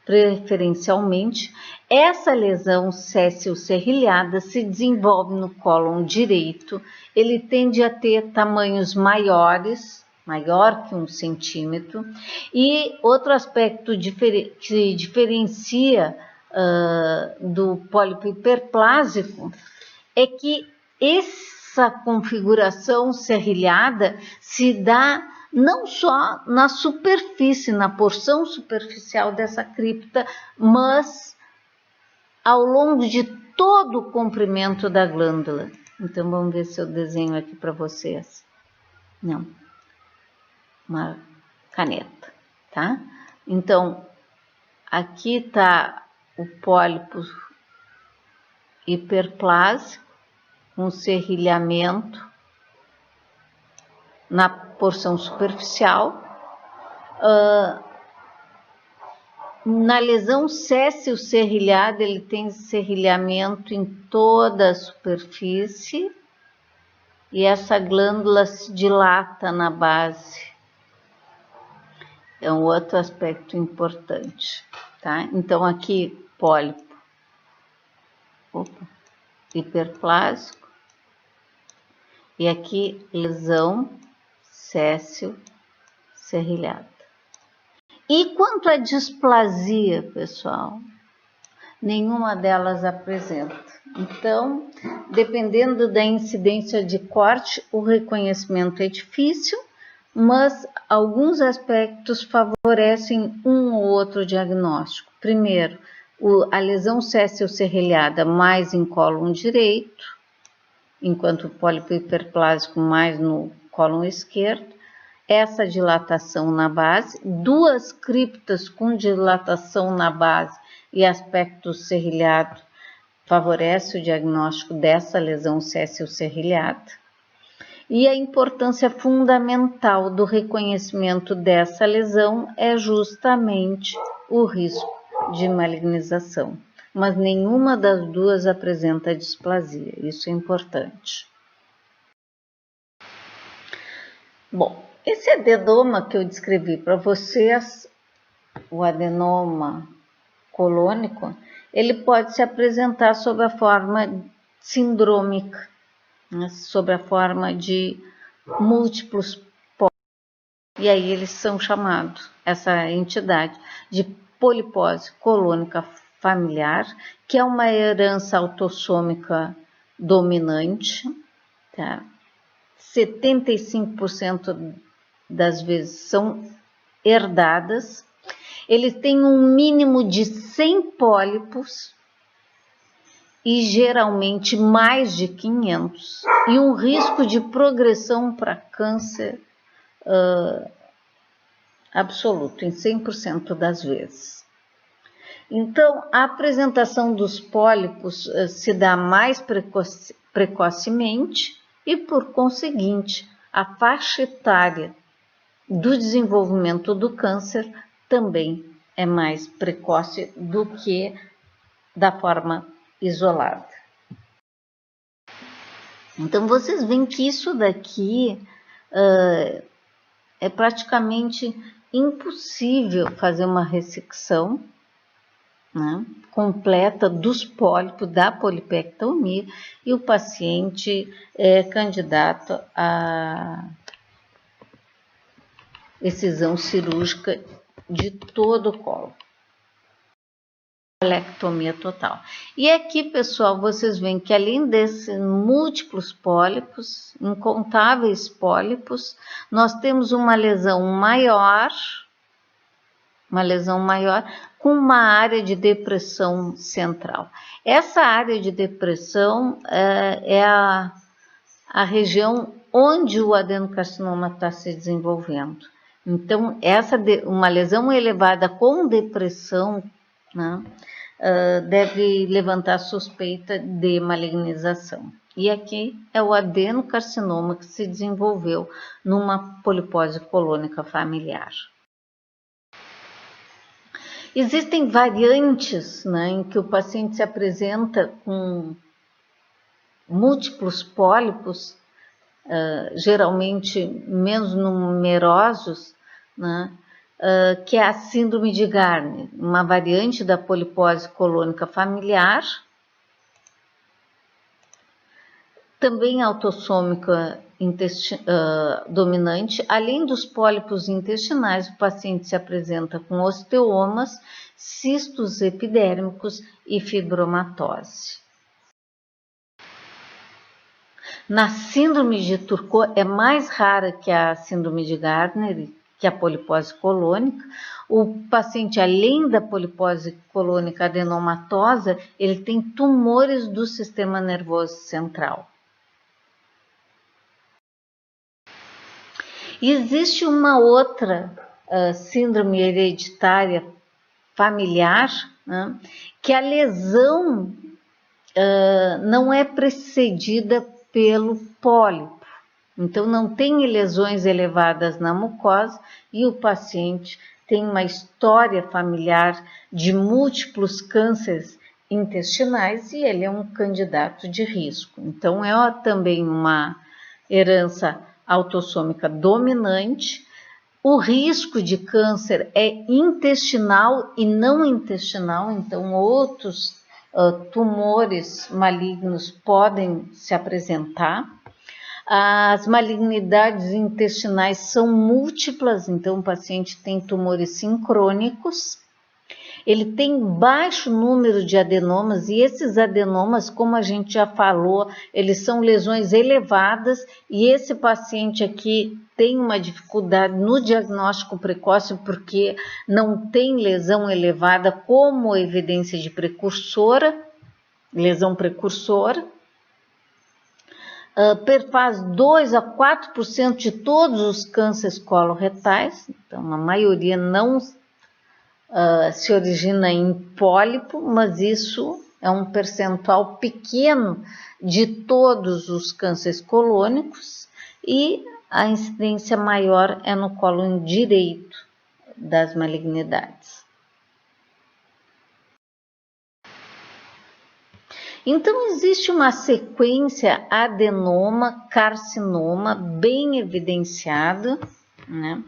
preferencialmente, essa lesão céssio-serrilhada se desenvolve no cólon direito, ele tende a ter tamanhos maiores, maior que 1 centímetro, e outro aspecto que diferencia do pólipo hiperplásico é que essa configuração serrilhada se dá não só na superfície, na porção superficial dessa cripta, mas ao longo de todo o comprimento da glândula. Então, vamos ver se eu desenho aqui para vocês. Não, uma caneta, tá? Então, aqui está o pólipo hiperplásico, um serrilhamento na porção superficial. Na lesão céssio-serrilhada, ele tem serrilhamento em toda a superfície, e essa glândula se dilata na base. É um outro aspecto importante, tá? Então, aqui, pólipo hiperplásico, e aqui, lesão céssio-serrilhada. E quanto à displasia, pessoal? Nenhuma delas apresenta. Então, dependendo da incidência de corte, o reconhecimento é difícil, mas alguns aspectos favorecem um ou outro diagnóstico. Primeiro, a lesão céssio-serrilhada mais em cólon direito, enquanto o pólipo hiperplásico mais no cólon esquerdo. Essa dilatação na base, duas criptas com dilatação na base e aspecto serrilhado favorece o diagnóstico dessa lesão céssio-serrilhada. E a importância fundamental do reconhecimento dessa lesão é justamente o risco de malignização. Mas nenhuma das duas apresenta displasia, isso é importante. Bom, esse adenoma que eu descrevi para vocês, o adenoma colônico, ele pode se apresentar sob a forma sindrômica, né, sob a forma de múltiplos pólipos. E aí eles são chamados, essa entidade, de polipose colônica familiar, que é uma herança autossômica dominante, tá? 75% das vezes são herdadas. Eles têm um mínimo de 100 pólipos e geralmente mais de 500, e um risco de progressão para câncer absoluto, em 100% das vezes. Então, a apresentação dos pólipos se dá mais precocemente e, por conseguinte, a faixa etária do desenvolvimento do câncer também é mais precoce do que da forma isolada. Então, vocês veem que isso daqui é praticamente impossível fazer uma ressecção, né, completa dos pólipos da polipectomia, e o paciente é candidato a excisão cirúrgica de todo o colo, colectomia total. E aqui, pessoal, vocês veem que além desses múltiplos pólipos, incontáveis pólipos, nós temos uma lesão maior com uma área de depressão central. Essa área de depressão é a região onde o adenocarcinoma está se desenvolvendo. Então, uma lesão elevada com depressão, né, deve levantar suspeita de malignização. E aqui é o adenocarcinoma que se desenvolveu numa polipose colônica familiar. Existem variantes, né, em que o paciente se apresenta com múltiplos pólipos, geralmente menos numerosos, né, que é a síndrome de Garner, uma variante da polipose colônica familiar, também autossômica dominante. Além dos pólipos intestinais, o paciente se apresenta com osteomas, cistos epidérmicos e fibromatose. Na síndrome de Turcot é mais rara que a síndrome de Gardner, que é a polipose colônica. O paciente, além da polipose colônica adenomatosa, ele tem tumores do sistema nervoso central. E existe uma outra síndrome hereditária familiar, né, que a lesão não é precedida pelo pólipo. Então, não tem lesões elevadas na mucosa e o paciente tem uma história familiar de múltiplos cânceres intestinais e ele é um candidato de risco. Então, é também uma herança autossômica dominante. O risco de câncer é intestinal e não intestinal, então outros tumores malignos podem se apresentar. As malignidades intestinais são múltiplas, então o paciente tem tumores sincrônicos. Ele tem baixo número de adenomas e esses adenomas, como a gente já falou, eles são lesões elevadas e esse paciente aqui tem uma dificuldade no diagnóstico precoce porque não tem lesão elevada como evidência de precursora, lesão precursora. Perfaz 2 a 4% de todos os cânceres coloretais, então a maioria não se origina em pólipo, mas isso é um percentual pequeno de todos os cânceres colônicos e a incidência maior é no colo direito das malignidades. Então, existe uma sequência adenoma-carcinoma bem evidenciada, né?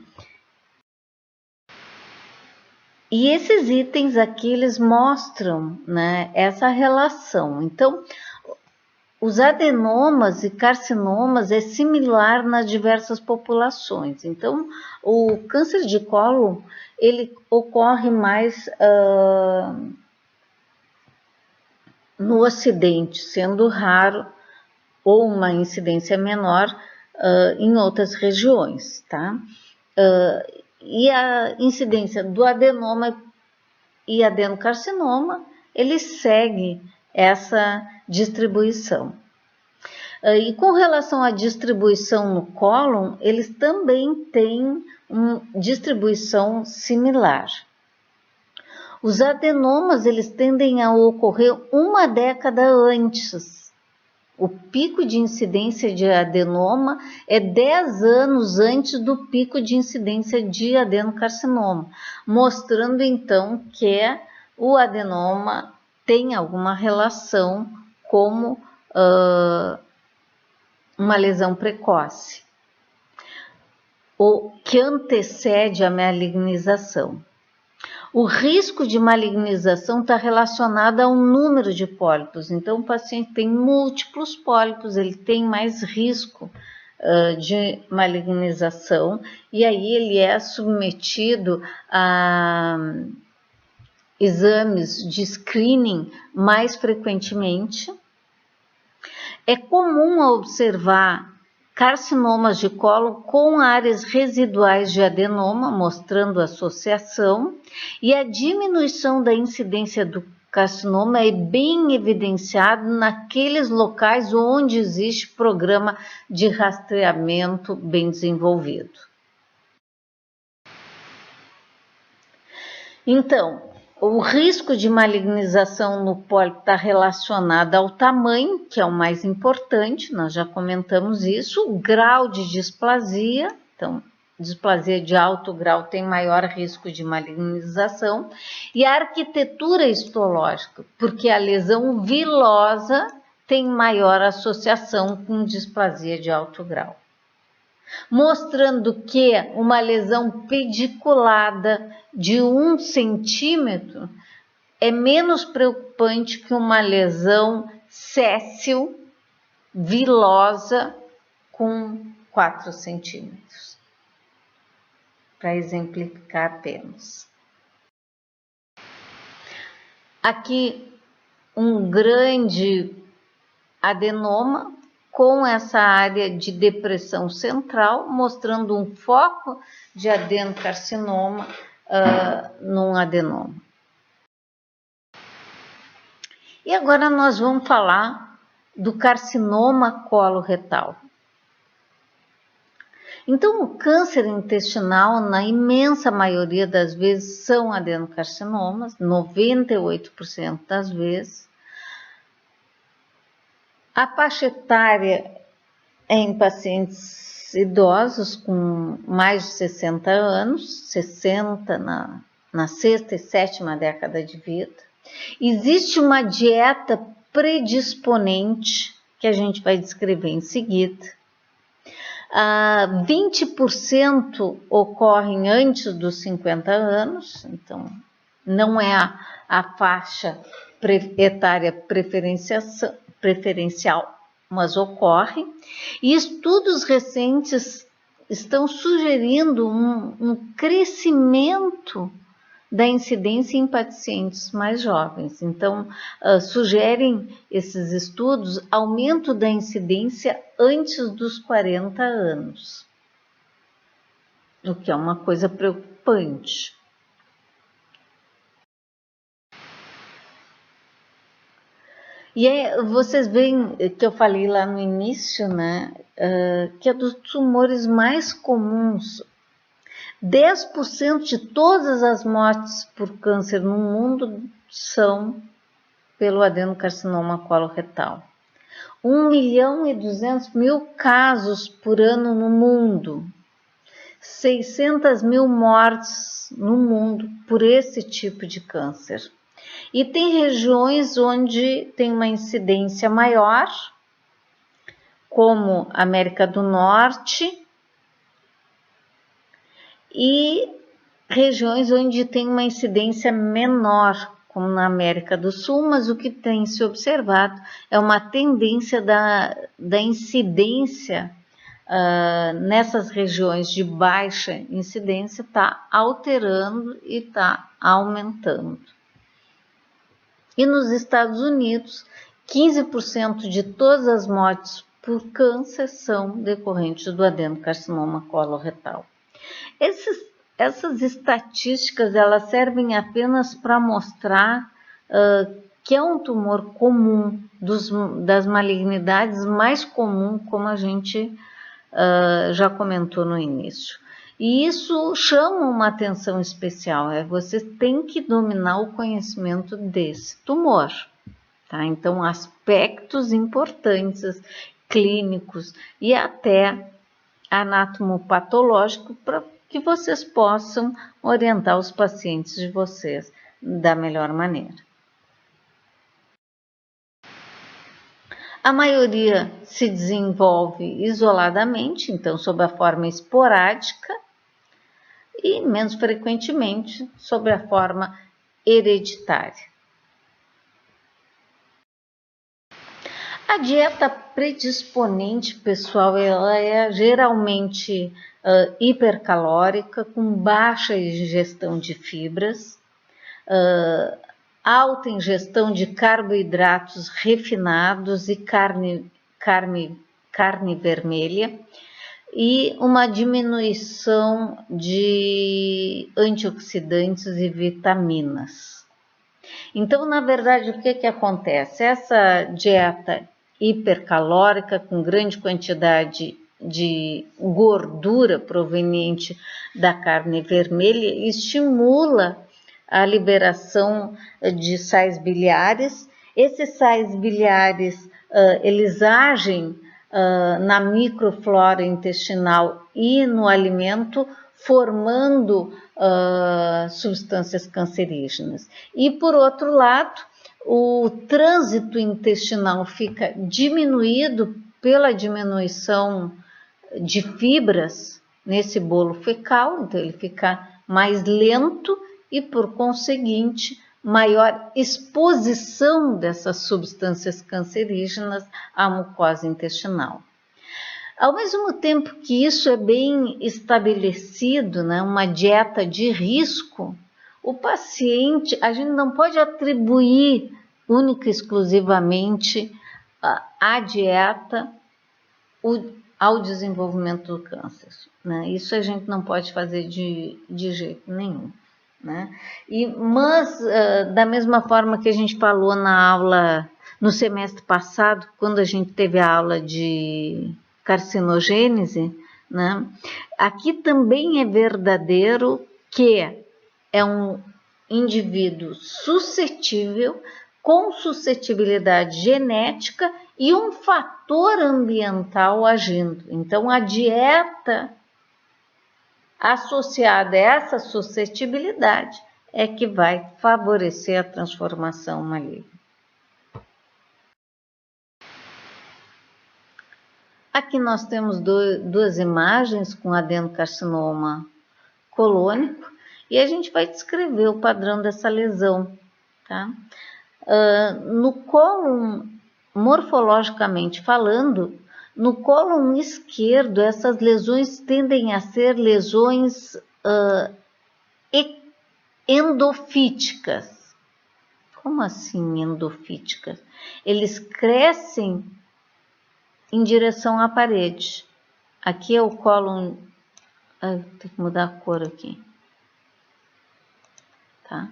E esses itens aqui, eles mostram, né, essa relação. Então, os adenomas e carcinomas é similar nas diversas populações. Então, o câncer de colo, ele ocorre mais no Ocidente, sendo raro ou uma incidência menor em outras regiões, tá? E a incidência do adenoma e adenocarcinoma, ele segue essa distribuição. E com relação à distribuição no cólon, eles também têm uma distribuição similar. Os adenomas, eles tendem a ocorrer uma década antes. O pico de incidência de adenoma é 10 anos antes do pico de incidência de adenocarcinoma, mostrando então que o adenoma tem alguma relação como uma lesão precoce, ou que antecede a malignização. O risco de malignização está relacionado a um número de pólipos. Então, o paciente tem múltiplos pólipos, ele tem mais risco de malignização, e aí ele é submetido a exames de screening mais frequentemente. É comum observar carcinomas de colo com áreas residuais de adenoma, mostrando associação, e a diminuição da incidência do carcinoma é bem evidenciado naqueles locais onde existe programa de rastreamento bem desenvolvido. Então, o risco de malignização no pólipo está relacionado ao tamanho, que é o mais importante, nós já comentamos isso, o grau de displasia, então, displasia de alto grau tem maior risco de malignização, e a arquitetura histológica, porque a lesão vilosa tem maior associação com displasia de alto grau. Mostrando que uma lesão pediculada de 1 centímetro é menos preocupante que uma lesão séssil, vilosa, com 4 centímetros. Para exemplificar apenas. Aqui um grande adenoma com essa área de depressão central, mostrando um foco de adenocarcinoma num adenoma. E agora nós vamos falar do carcinoma coloretal. Então, o câncer intestinal, na imensa maioria das vezes, são adenocarcinomas, 98% das vezes. A faixa etária é em pacientes idosos com mais de 60 anos, 60 na sexta e sétima década de vida. Existe uma dieta predisponente, que a gente vai descrever em seguida. 20% ocorrem antes dos 50 anos, então não é a faixa etária preferencial, mas ocorre. E estudos recentes estão sugerindo um crescimento da incidência em pacientes mais jovens. Então, sugerem esses estudos aumento da incidência antes dos 40 anos, o que é uma coisa preocupante. E aí, vocês veem que eu falei lá no início, né, que é dos tumores mais comuns. 10% de todas as mortes por câncer no mundo são pelo adenocarcinoma coloretal. 1.200.000 casos por ano no mundo. 600.000 mortes no mundo por esse tipo de câncer. E tem regiões onde tem uma incidência maior, como América do Norte, e regiões onde tem uma incidência menor, como na América do Sul, mas o que tem se observado é uma tendência da incidência nessas regiões de baixa incidência está alterando e está aumentando. E nos Estados Unidos, 15% de todas as mortes por câncer são decorrentes do adenocarcinoma coloretal. Essas estatísticas elas servem apenas para mostrar que é um tumor comum, das malignidades mais comum, como a gente já comentou no início. E isso chama uma atenção especial, você tem que dominar o conhecimento desse tumor. Tá? Então, aspectos importantes, clínicos e até anatomopatológico para que vocês possam orientar os pacientes de vocês da melhor maneira. A maioria se desenvolve isoladamente, então sob a forma esporádica, e menos frequentemente sob a forma hereditária. A dieta predisponente, pessoal, ela é geralmente hipercalórica, com baixa ingestão de fibras, alta ingestão de carboidratos refinados e carne vermelha, e uma diminuição de antioxidantes e vitaminas. Então, na verdade, o que acontece? Essa dieta hipercalórica, com grande quantidade de gordura proveniente da carne vermelha, estimula a liberação de sais biliares. Esses sais biliares, eles agem na microflora intestinal e no alimento, formando substâncias cancerígenas. E, por outro lado, o trânsito intestinal fica diminuído pela diminuição de fibras nesse bolo fecal, então ele fica mais lento e, por conseguinte, maior exposição dessas substâncias cancerígenas à mucosa intestinal. Ao mesmo tempo que isso é bem estabelecido, né, uma dieta de risco, o paciente, a gente não pode atribuir única e exclusivamente a dieta ao desenvolvimento do câncer, né? Isso a gente não pode fazer de jeito nenhum. Né? Mas, da mesma forma que a gente falou na aula, no semestre passado, quando a gente teve a aula de carcinogênese, né? Aqui também é verdadeiro que é um indivíduo suscetível, com suscetibilidade genética e um fator ambiental agindo. Então, a dieta associada a essa suscetibilidade é que vai favorecer a transformação maligna. Aqui nós temos duas imagens com adenocarcinoma colônico e a gente vai descrever o padrão dessa lesão. Tá? No cólon, morfologicamente falando, no cólon esquerdo, essas lesões tendem a ser lesões endofíticas. Como assim endofíticas? Eles crescem em direção à parede. Aqui é o cólon... tem que mudar a cor aqui. Tá?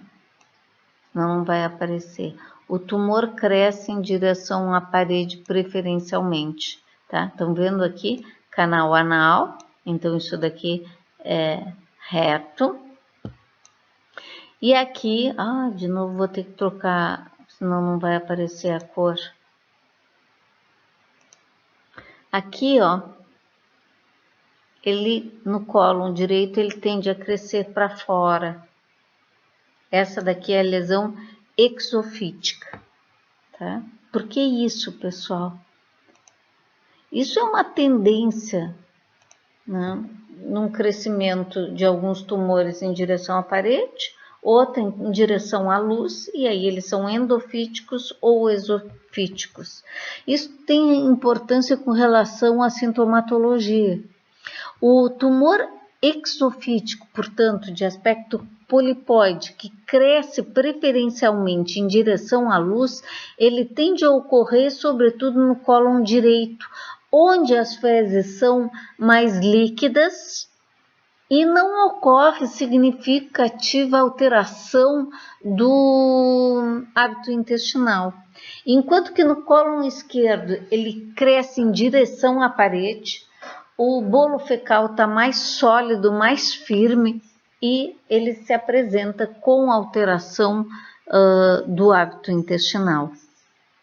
Não vai aparecer. O tumor cresce em direção à parede preferencialmente. Tá? Estão vendo aqui? Canal anal. Então, isso daqui é reto. E aqui, de novo vou ter que trocar, senão não vai aparecer a cor. Aqui, ó, ele no cólon direito, ele tende a crescer para fora. Essa daqui é a lesão exofítica, tá? Por que isso, pessoal? Isso é uma tendência, né, num crescimento de alguns tumores em direção à parede, outra em direção à luz, e aí eles são endofíticos ou exofíticos. Isso tem importância com relação à sintomatologia. O tumor exofítico, portanto, de aspecto polipóide, que cresce preferencialmente em direção à luz, ele tende a ocorrer sobretudo no cólon direito, onde as fezes são mais líquidas e não ocorre significativa alteração do hábito intestinal. Enquanto que no cólon esquerdo ele cresce em direção à parede, o bolo fecal está mais sólido, mais firme e ele se apresenta com alteração do hábito intestinal.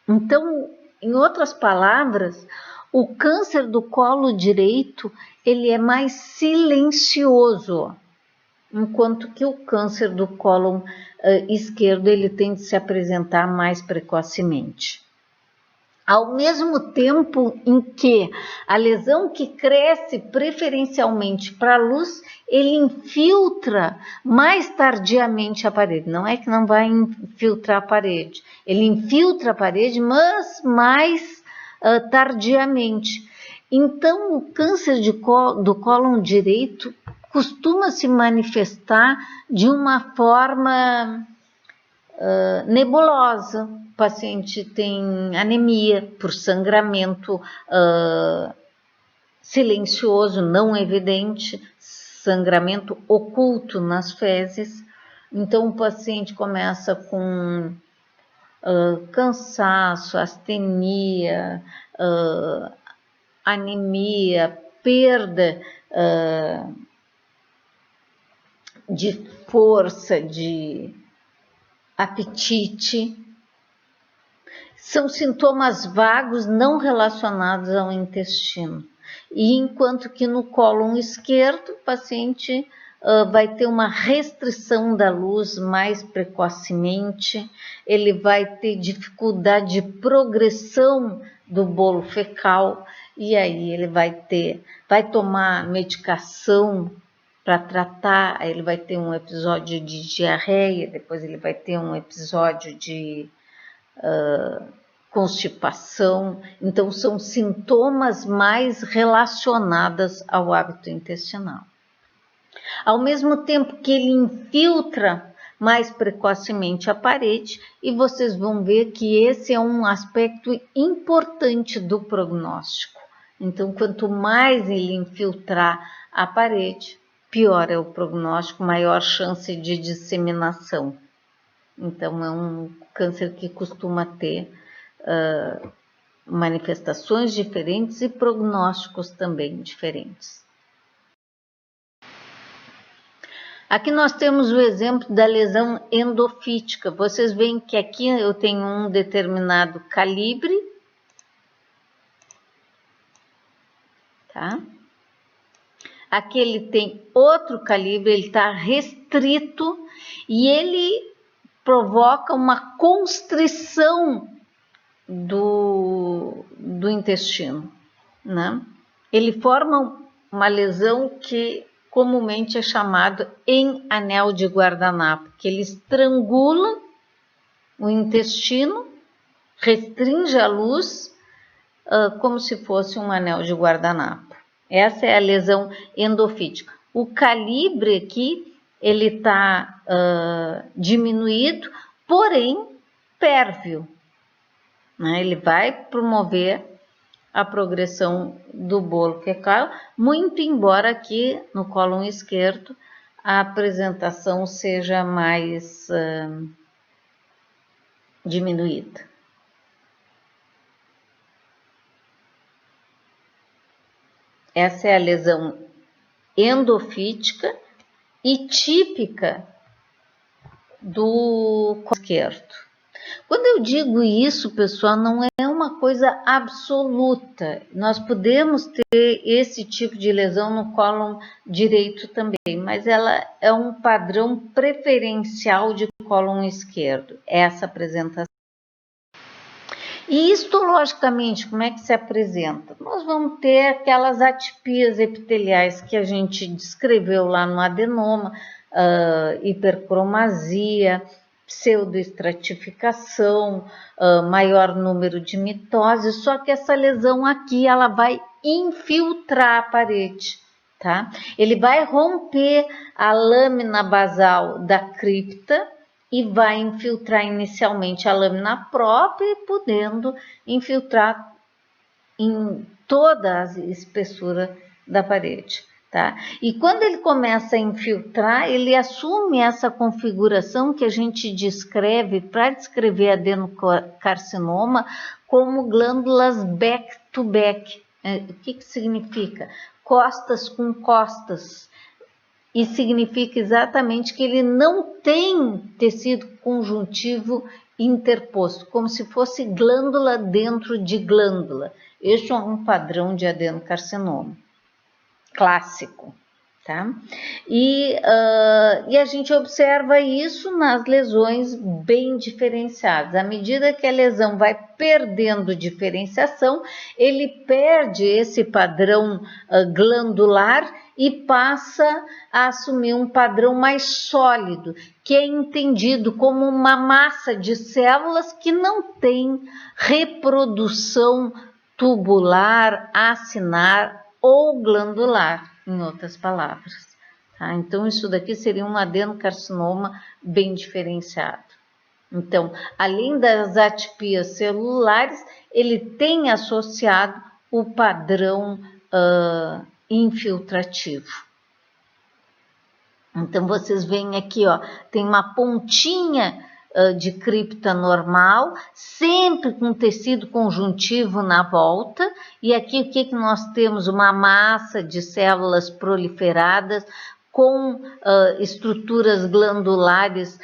Então, em outras palavras, o câncer do colo direito ele é mais silencioso, enquanto que o câncer do cólon esquerdo ele tende a se apresentar mais precocemente. Ao mesmo tempo em que a lesão que cresce preferencialmente para a luz, ele infiltra mais tardiamente a parede. Não é que não vai infiltrar a parede, ele infiltra a parede, mas mais tardiamente. Então, o câncer do cólon direito costuma se manifestar de uma forma nebulosa. O paciente tem anemia por sangramento silencioso, não evidente, sangramento oculto nas fezes. Então, o paciente começa com cansaço, astenia, anemia, perda de força, de apetite. São sintomas vagos não relacionados ao intestino. E enquanto que no cólon esquerdo, o paciente vai ter uma restrição da luz mais precocemente, ele vai ter dificuldade de progressão do bolo fecal, e aí ele vai tomar medicação para tratar, aí ele vai ter um episódio de diarreia, depois ele vai ter um episódio de constipação. Então, são sintomas mais relacionados ao hábito intestinal. Ao mesmo tempo que ele infiltra mais precocemente a parede, e vocês vão ver que esse é um aspecto importante do prognóstico. Então, quanto mais ele infiltrar a parede, pior é o prognóstico, maior chance de disseminação. Então, é um câncer que costuma ter manifestações diferentes e prognósticos também diferentes. Aqui nós temos o exemplo da lesão endofítica. Vocês veem que aqui eu tenho um determinado calibre, tá? Aqui ele tem outro calibre, ele está restrito e ele provoca uma constrição do intestino, né? Ele forma uma lesão que comumente é chamado em anel de guardanapo, que ele estrangula o intestino, restringe a luz como se fosse um anel de guardanapo. Essa é a lesão endofítica. O calibre aqui, ele está diminuído, porém pérvio, né? Ele vai promover a progressão do bolo fecal, muito embora aqui no cólon esquerdo a apresentação seja mais diminuída. Essa é a lesão endofítica e típica do cólon esquerdo. Quando eu digo isso, pessoal, não é uma coisa absoluta. Nós podemos ter esse tipo de lesão no cólon direito também, mas ela é um padrão preferencial de cólon esquerdo, essa apresentação. E histologicamente, como é que se apresenta? Nós vamos ter aquelas atipias epiteliais que a gente descreveu lá no adenoma, hipercromasia, pseudoestratificação, maior número de mitoses, só que essa lesão aqui ela vai infiltrar a parede, tá? Ele vai romper a lâmina basal da cripta e vai infiltrar inicialmente a lâmina própria e podendo infiltrar em toda a espessura da parede, tá? E quando ele começa a infiltrar, ele assume essa configuração que a gente descreve para descrever adenocarcinoma como glândulas back-to-back. O que significa? Costas com costas. E significa exatamente que ele não tem tecido conjuntivo interposto, como se fosse glândula dentro de glândula. Este é um padrão de adenocarcinoma clássico, tá? E a gente observa isso nas lesões bem diferenciadas. À medida que a lesão vai perdendo diferenciação, ele perde esse padrão glandular e passa a assumir um padrão mais sólido, que é entendido como uma massa de células que não tem reprodução tubular, acinar ou glandular, em outras palavras. Tá? Então, isso daqui seria um adenocarcinoma bem diferenciado. Então, além das atipias celulares, ele tem associado o padrão infiltrativo. Então, vocês veem aqui, ó, tem uma pontinha de cripta normal, sempre com tecido conjuntivo na volta, e aqui o que nós temos? Uma massa de células proliferadas com estruturas glandulares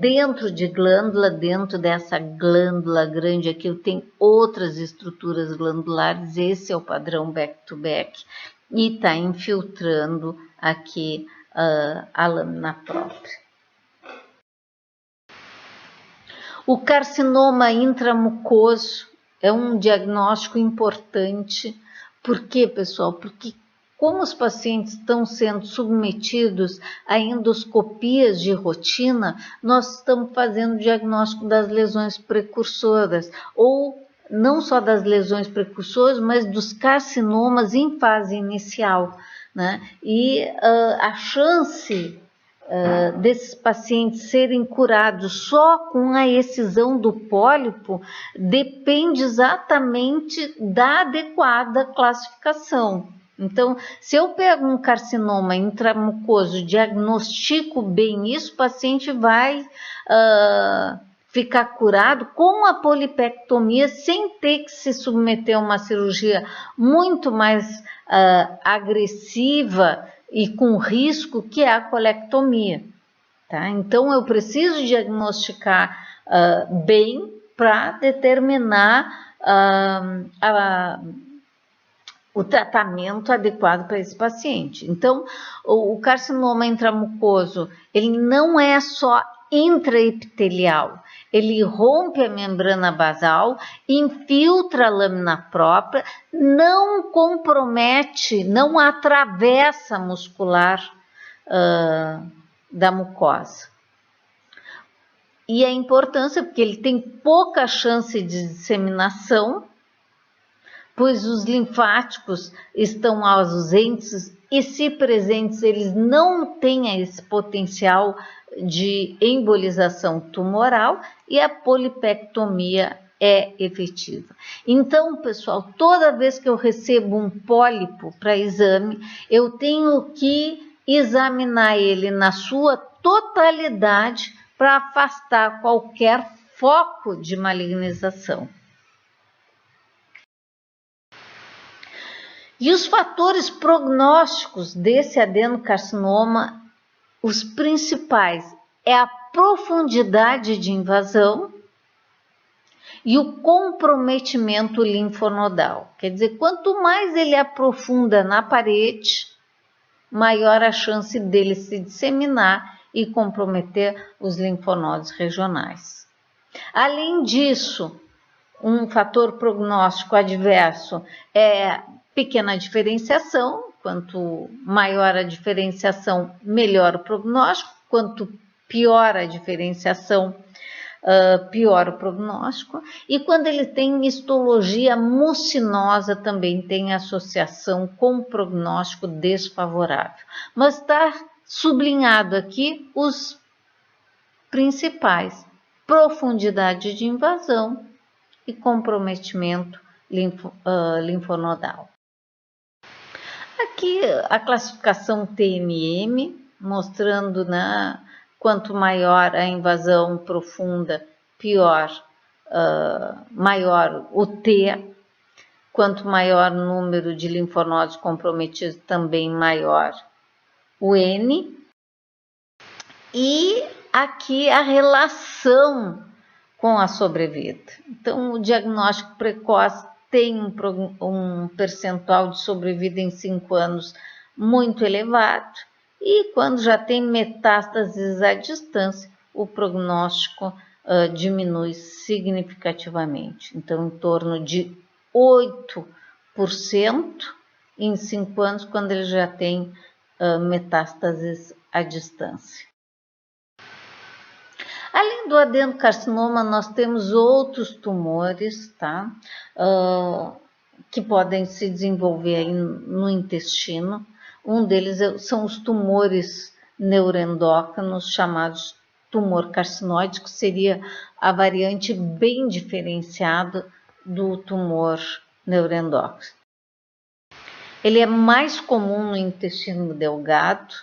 dentro de glândula, dentro dessa glândula grande aqui tem outras estruturas glandulares, esse é o padrão back-to-back, e está infiltrando aqui a lâmina própria. O carcinoma intramucoso é um diagnóstico importante. Por quê, pessoal? Porque como os pacientes estão sendo submetidos a endoscopias de rotina, nós estamos fazendo o diagnóstico das lesões precursoras, ou não só das lesões precursoras, mas dos carcinomas em fase inicial, né? E a chance desses pacientes serem curados só com a excisão do pólipo depende exatamente da adequada classificação. Então, se eu pego um carcinoma intramucoso, diagnostico bem isso, o paciente vai ficar curado com a polipectomia sem ter que se submeter a uma cirurgia muito mais agressiva e com risco, que é a colectomia. Tá? Então, eu preciso diagnosticar bem para determinar o tratamento adequado para esse paciente. Então, o carcinoma intramucoso, ele não é só intraepitelial, ele rompe a membrana basal, infiltra a lâmina própria, não compromete, não atravessa a muscular da mucosa. E a importância, porque ele tem pouca chance de disseminação, pois os linfáticos estão ausentes e, se presentes, eles não têm esse potencial de embolização tumoral e a polipectomia é efetiva. Então, pessoal, toda vez que eu recebo um pólipo para exame, eu tenho que examinar ele na sua totalidade para afastar qualquer foco de malignização. E os fatores prognósticos desse adenocarcinoma, os principais, é a profundidade de invasão e o comprometimento linfonodal. Quer dizer, quanto mais ele aprofunda na parede, maior a chance dele se disseminar e comprometer os linfonodos regionais. Além disso, Um fator prognóstico adverso é pequena diferenciação. Quanto maior a diferenciação, melhor o prognóstico. Quanto pior a diferenciação, pior o prognóstico. E quando ele tem histologia mucinosa, também tem associação com prognóstico desfavorável. Mas está sublinhado aqui os principais: profundidade de invasão e comprometimento linfonodal. Aqui a classificação TMM, mostrando, né, quanto maior a invasão profunda, maior o T. Quanto maior o número de linfonodos comprometidos, também maior o N. E aqui a relação com a sobrevida. Então, o diagnóstico precoce tem um percentual de sobrevida em 5 anos muito elevado, e quando já tem metástases à distância, o prognóstico diminui significativamente. Então, em torno de 8% em 5 anos, quando ele já tem metástases à distância. Além do adenocarcinoma, nós temos outros tumores, tá? Que podem se desenvolver aí no intestino. Um deles são os tumores neuroendócrinos, chamados tumor carcinóide, que seria a variante bem diferenciada do tumor neuroendócrino. Ele é mais comum no intestino delgado,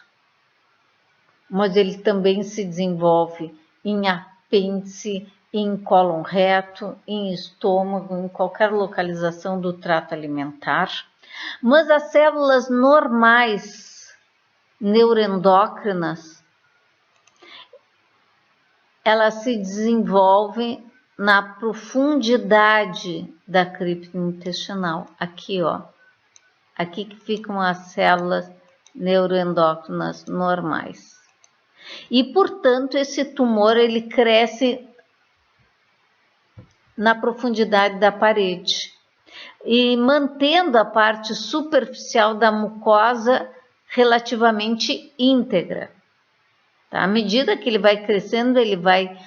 mas ele também se desenvolve em apêndice, em cólon reto, em estômago, em qualquer localização do trato alimentar. Mas as células normais neuroendócrinas, elas se desenvolvem na profundidade da cripta intestinal. Aqui, ó. Aqui que ficam as células neuroendócrinas normais. E, portanto, esse tumor ele cresce na profundidade da parede e mantendo a parte superficial da mucosa relativamente íntegra. Tá? À medida que ele vai crescendo, ele vai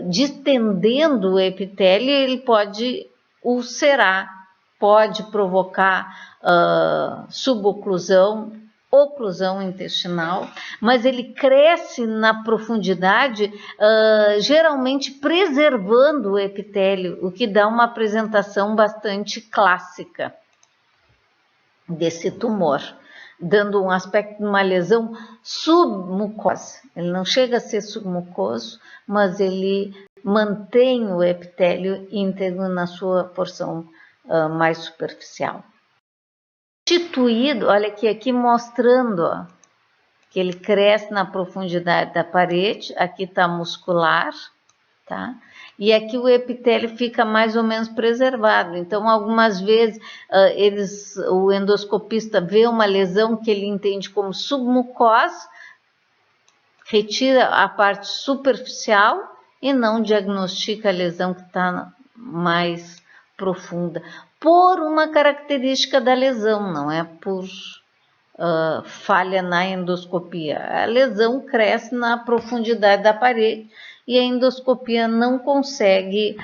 distendendo o epitélio, ele pode ulcerar, pode provocar suboclusão, oclusão intestinal, mas ele cresce na profundidade, geralmente preservando o epitélio, o que dá uma apresentação bastante clássica desse tumor, dando um aspecto de uma lesão submucosa. Ele não chega a ser submucoso, mas ele mantém o epitélio íntegro na sua porção mais superficial. Constituído, olha aqui mostrando, ó, que ele cresce na profundidade da parede. Aqui está muscular, tá? E aqui o epitélio fica mais ou menos preservado. Então, algumas vezes o endoscopista vê uma lesão que ele entende como submucosa, retira a parte superficial e não diagnostica a lesão que está mais profunda, por uma característica da lesão, não é por falha na endoscopia. A lesão cresce na profundidade da parede e a endoscopia não consegue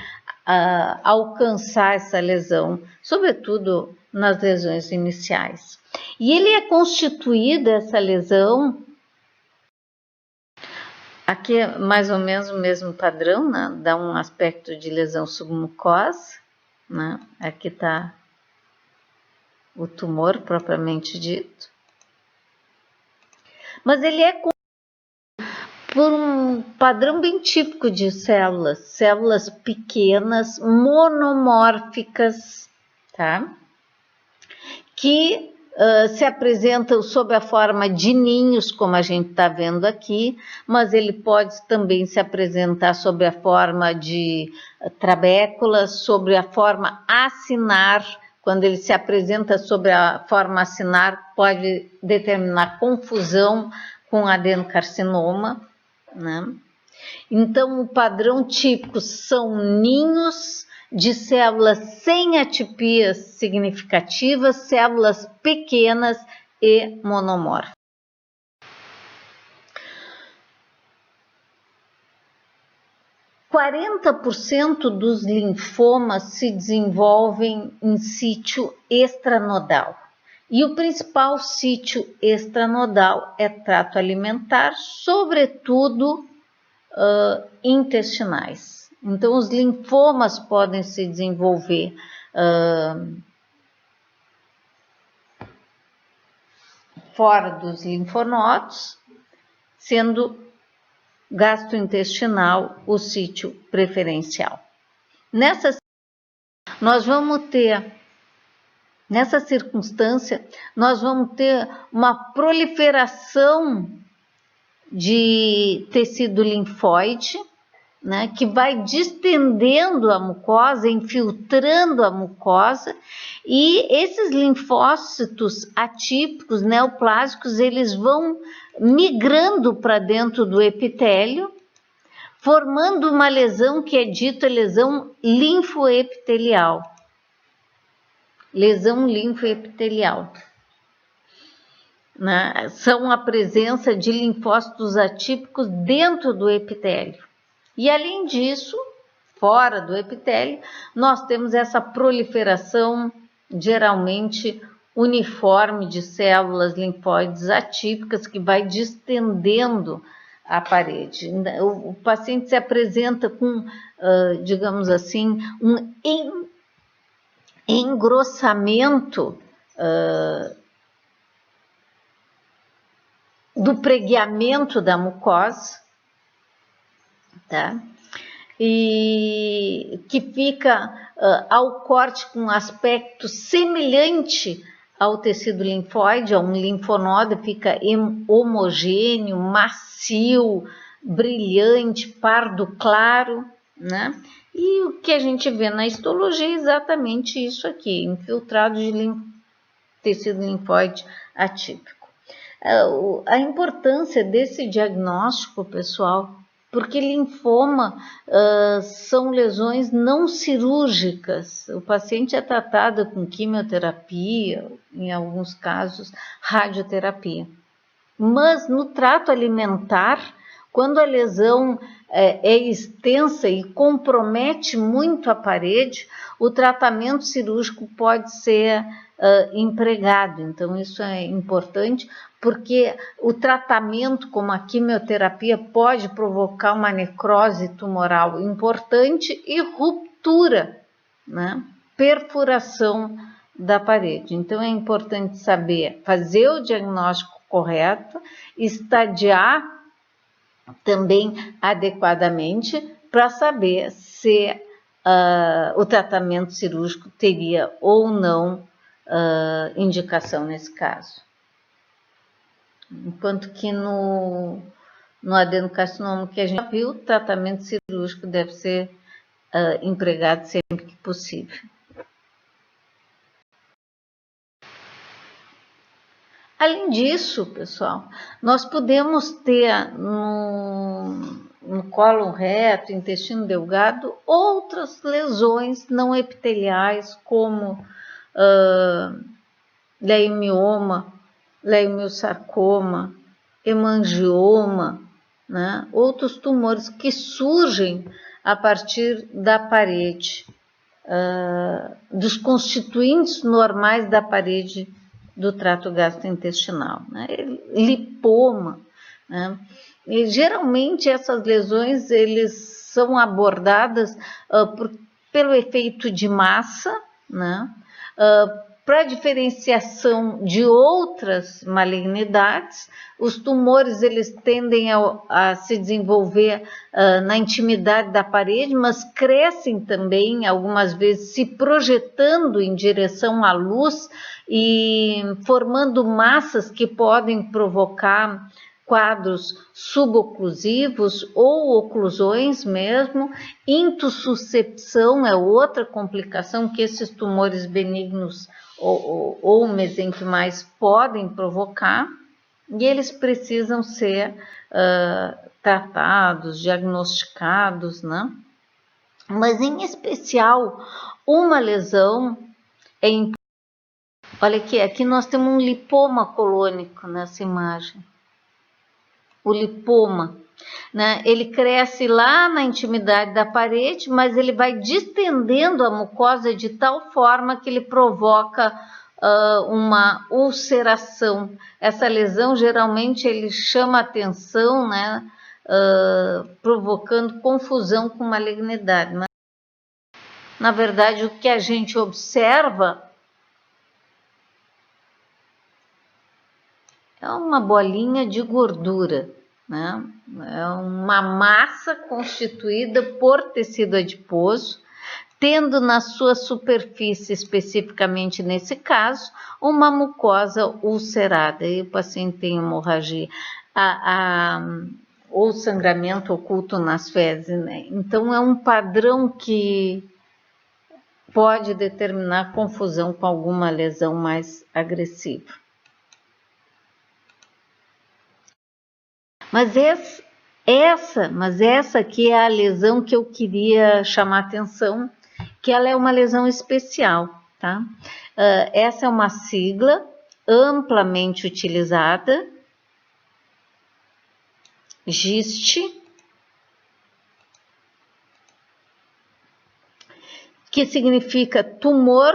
alcançar essa lesão, sobretudo nas lesões iniciais. E ele é constituída, essa lesão, aqui é mais ou menos o mesmo padrão, né? Dá um aspecto de lesão submucosa, né? Aqui está o tumor propriamente dito. Mas ele é por um padrão bem típico de células pequenas, monomórficas, tá? Que se apresentam sob a forma de ninhos, como a gente está vendo aqui, mas ele pode também se apresentar sob a forma de trabéculas, sobre a forma acinar. Quando ele se apresenta sobre a forma acinar, pode determinar confusão com adenocarcinoma, né? Então, o padrão típico são ninhos de células sem atipias significativas, células pequenas e monomórficas. %40 dos linfomas se desenvolvem em sítio extranodal. E o principal sítio extranodal é trato alimentar, sobretudo intestinais. Então, os linfomas podem se desenvolver fora dos linfonodos, sendo gastrointestinal o sítio preferencial. Nessa circunstância, nós vamos ter uma proliferação de tecido linfóide, né, que vai distendendo a mucosa, infiltrando a mucosa, e esses linfócitos atípicos, neoplásicos, eles vão migrando para dentro do epitélio, formando uma lesão que é dita lesão linfoepitelial. Lesão linfoepitelial. Né? São a presença de linfócitos atípicos dentro do epitélio. E além disso, fora do epitélio, nós temos essa proliferação geralmente uniforme de células linfóides atípicas que vai distendendo a parede. O paciente se apresenta com, digamos assim, um engrossamento do pregueamento da mucosa, tá? E que fica ao corte com um aspecto semelhante ao tecido linfóide, a um linfonodo, fica homogêneo, macio, brilhante, pardo claro, né? E o que a gente vê na histologia é exatamente isso aqui, infiltrado de tecido linfóide atípico. A importância desse diagnóstico, pessoal, porque linfoma são lesões não cirúrgicas. O paciente é tratado com quimioterapia, em alguns casos, radioterapia. Mas no trato alimentar, quando a lesão é extensa e compromete muito a parede, o tratamento cirúrgico pode ser empregado. Então, isso é importante, porque o tratamento, como a quimioterapia, pode provocar uma necrose tumoral importante e ruptura, né? Perfuração da parede. Então, é importante saber fazer o diagnóstico correto, estadiar também adequadamente para saber se o tratamento cirúrgico teria ou não indicação nesse caso. Enquanto que no adenocarcinoma que a gente viu, o tratamento cirúrgico deve ser empregado sempre que possível. Além disso, pessoal, nós podemos ter no cólon reto, intestino delgado, outras lesões não epiteliais, como leiomioma, leiomiosarcoma, hemangioma, né? Outros tumores que surgem a partir da parede, dos constituintes normais da parede do trato gastrointestinal, né? Lipoma, né? E geralmente essas lesões são abordadas pelo efeito de massa, né? Para diferenciação de outras malignidades, os tumores eles tendem a se desenvolver na intimidade da parede, mas crescem também, algumas vezes se projetando em direção à luz e formando massas que podem provocar quadros suboclusivos ou oclusões mesmo. Intussuscepção é outra complicação que esses tumores benignos ou mesenquimais podem provocar, e eles precisam ser tratados, diagnosticados, né? mas em especial uma lesão é importante. Olha aqui nós temos um lipoma colônico nessa imagem. O lipoma, né? Ele cresce lá na intimidade da parede, mas ele vai distendendo a mucosa de tal forma que ele provoca uma ulceração. Essa lesão geralmente ele chama atenção, né? Provocando confusão com malignidade. Mas, na verdade, o que a gente observa é uma bolinha de gordura, né? É uma massa constituída por tecido adiposo, tendo na sua superfície, especificamente nesse caso, uma mucosa ulcerada. E o paciente tem hemorragia ou sangramento oculto nas fezes, né? Então é um padrão que pode determinar confusão com alguma lesão mais agressiva. Mas essa aqui é a lesão que eu queria chamar atenção, que ela é uma lesão especial, tá? Essa é uma sigla amplamente utilizada, GIST, que significa tumor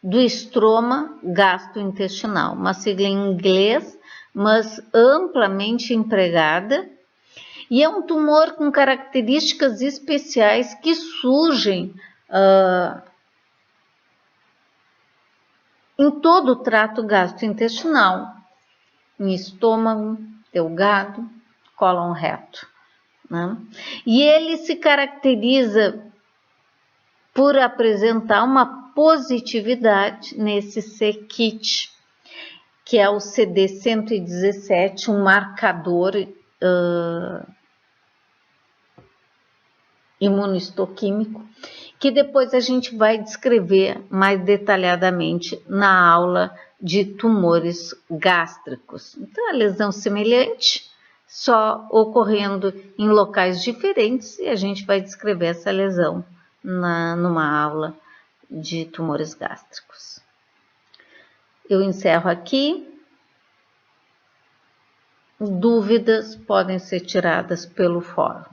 do estroma gastrointestinal, uma sigla em inglês, mas amplamente empregada, e é um tumor com características especiais que surgem em todo o trato gastrointestinal, em estômago, delgado, cólon reto, né? E ele se caracteriza por apresentar uma positividade nesse c-KIT, que é o CD117, um marcador imunohistoquímico, que depois a gente vai descrever mais detalhadamente na aula de tumores gástricos. Então, a lesão semelhante, só ocorrendo em locais diferentes, e a gente vai descrever essa lesão numa aula de tumores gástricos. Eu encerro aqui. Dúvidas podem ser tiradas pelo fórum.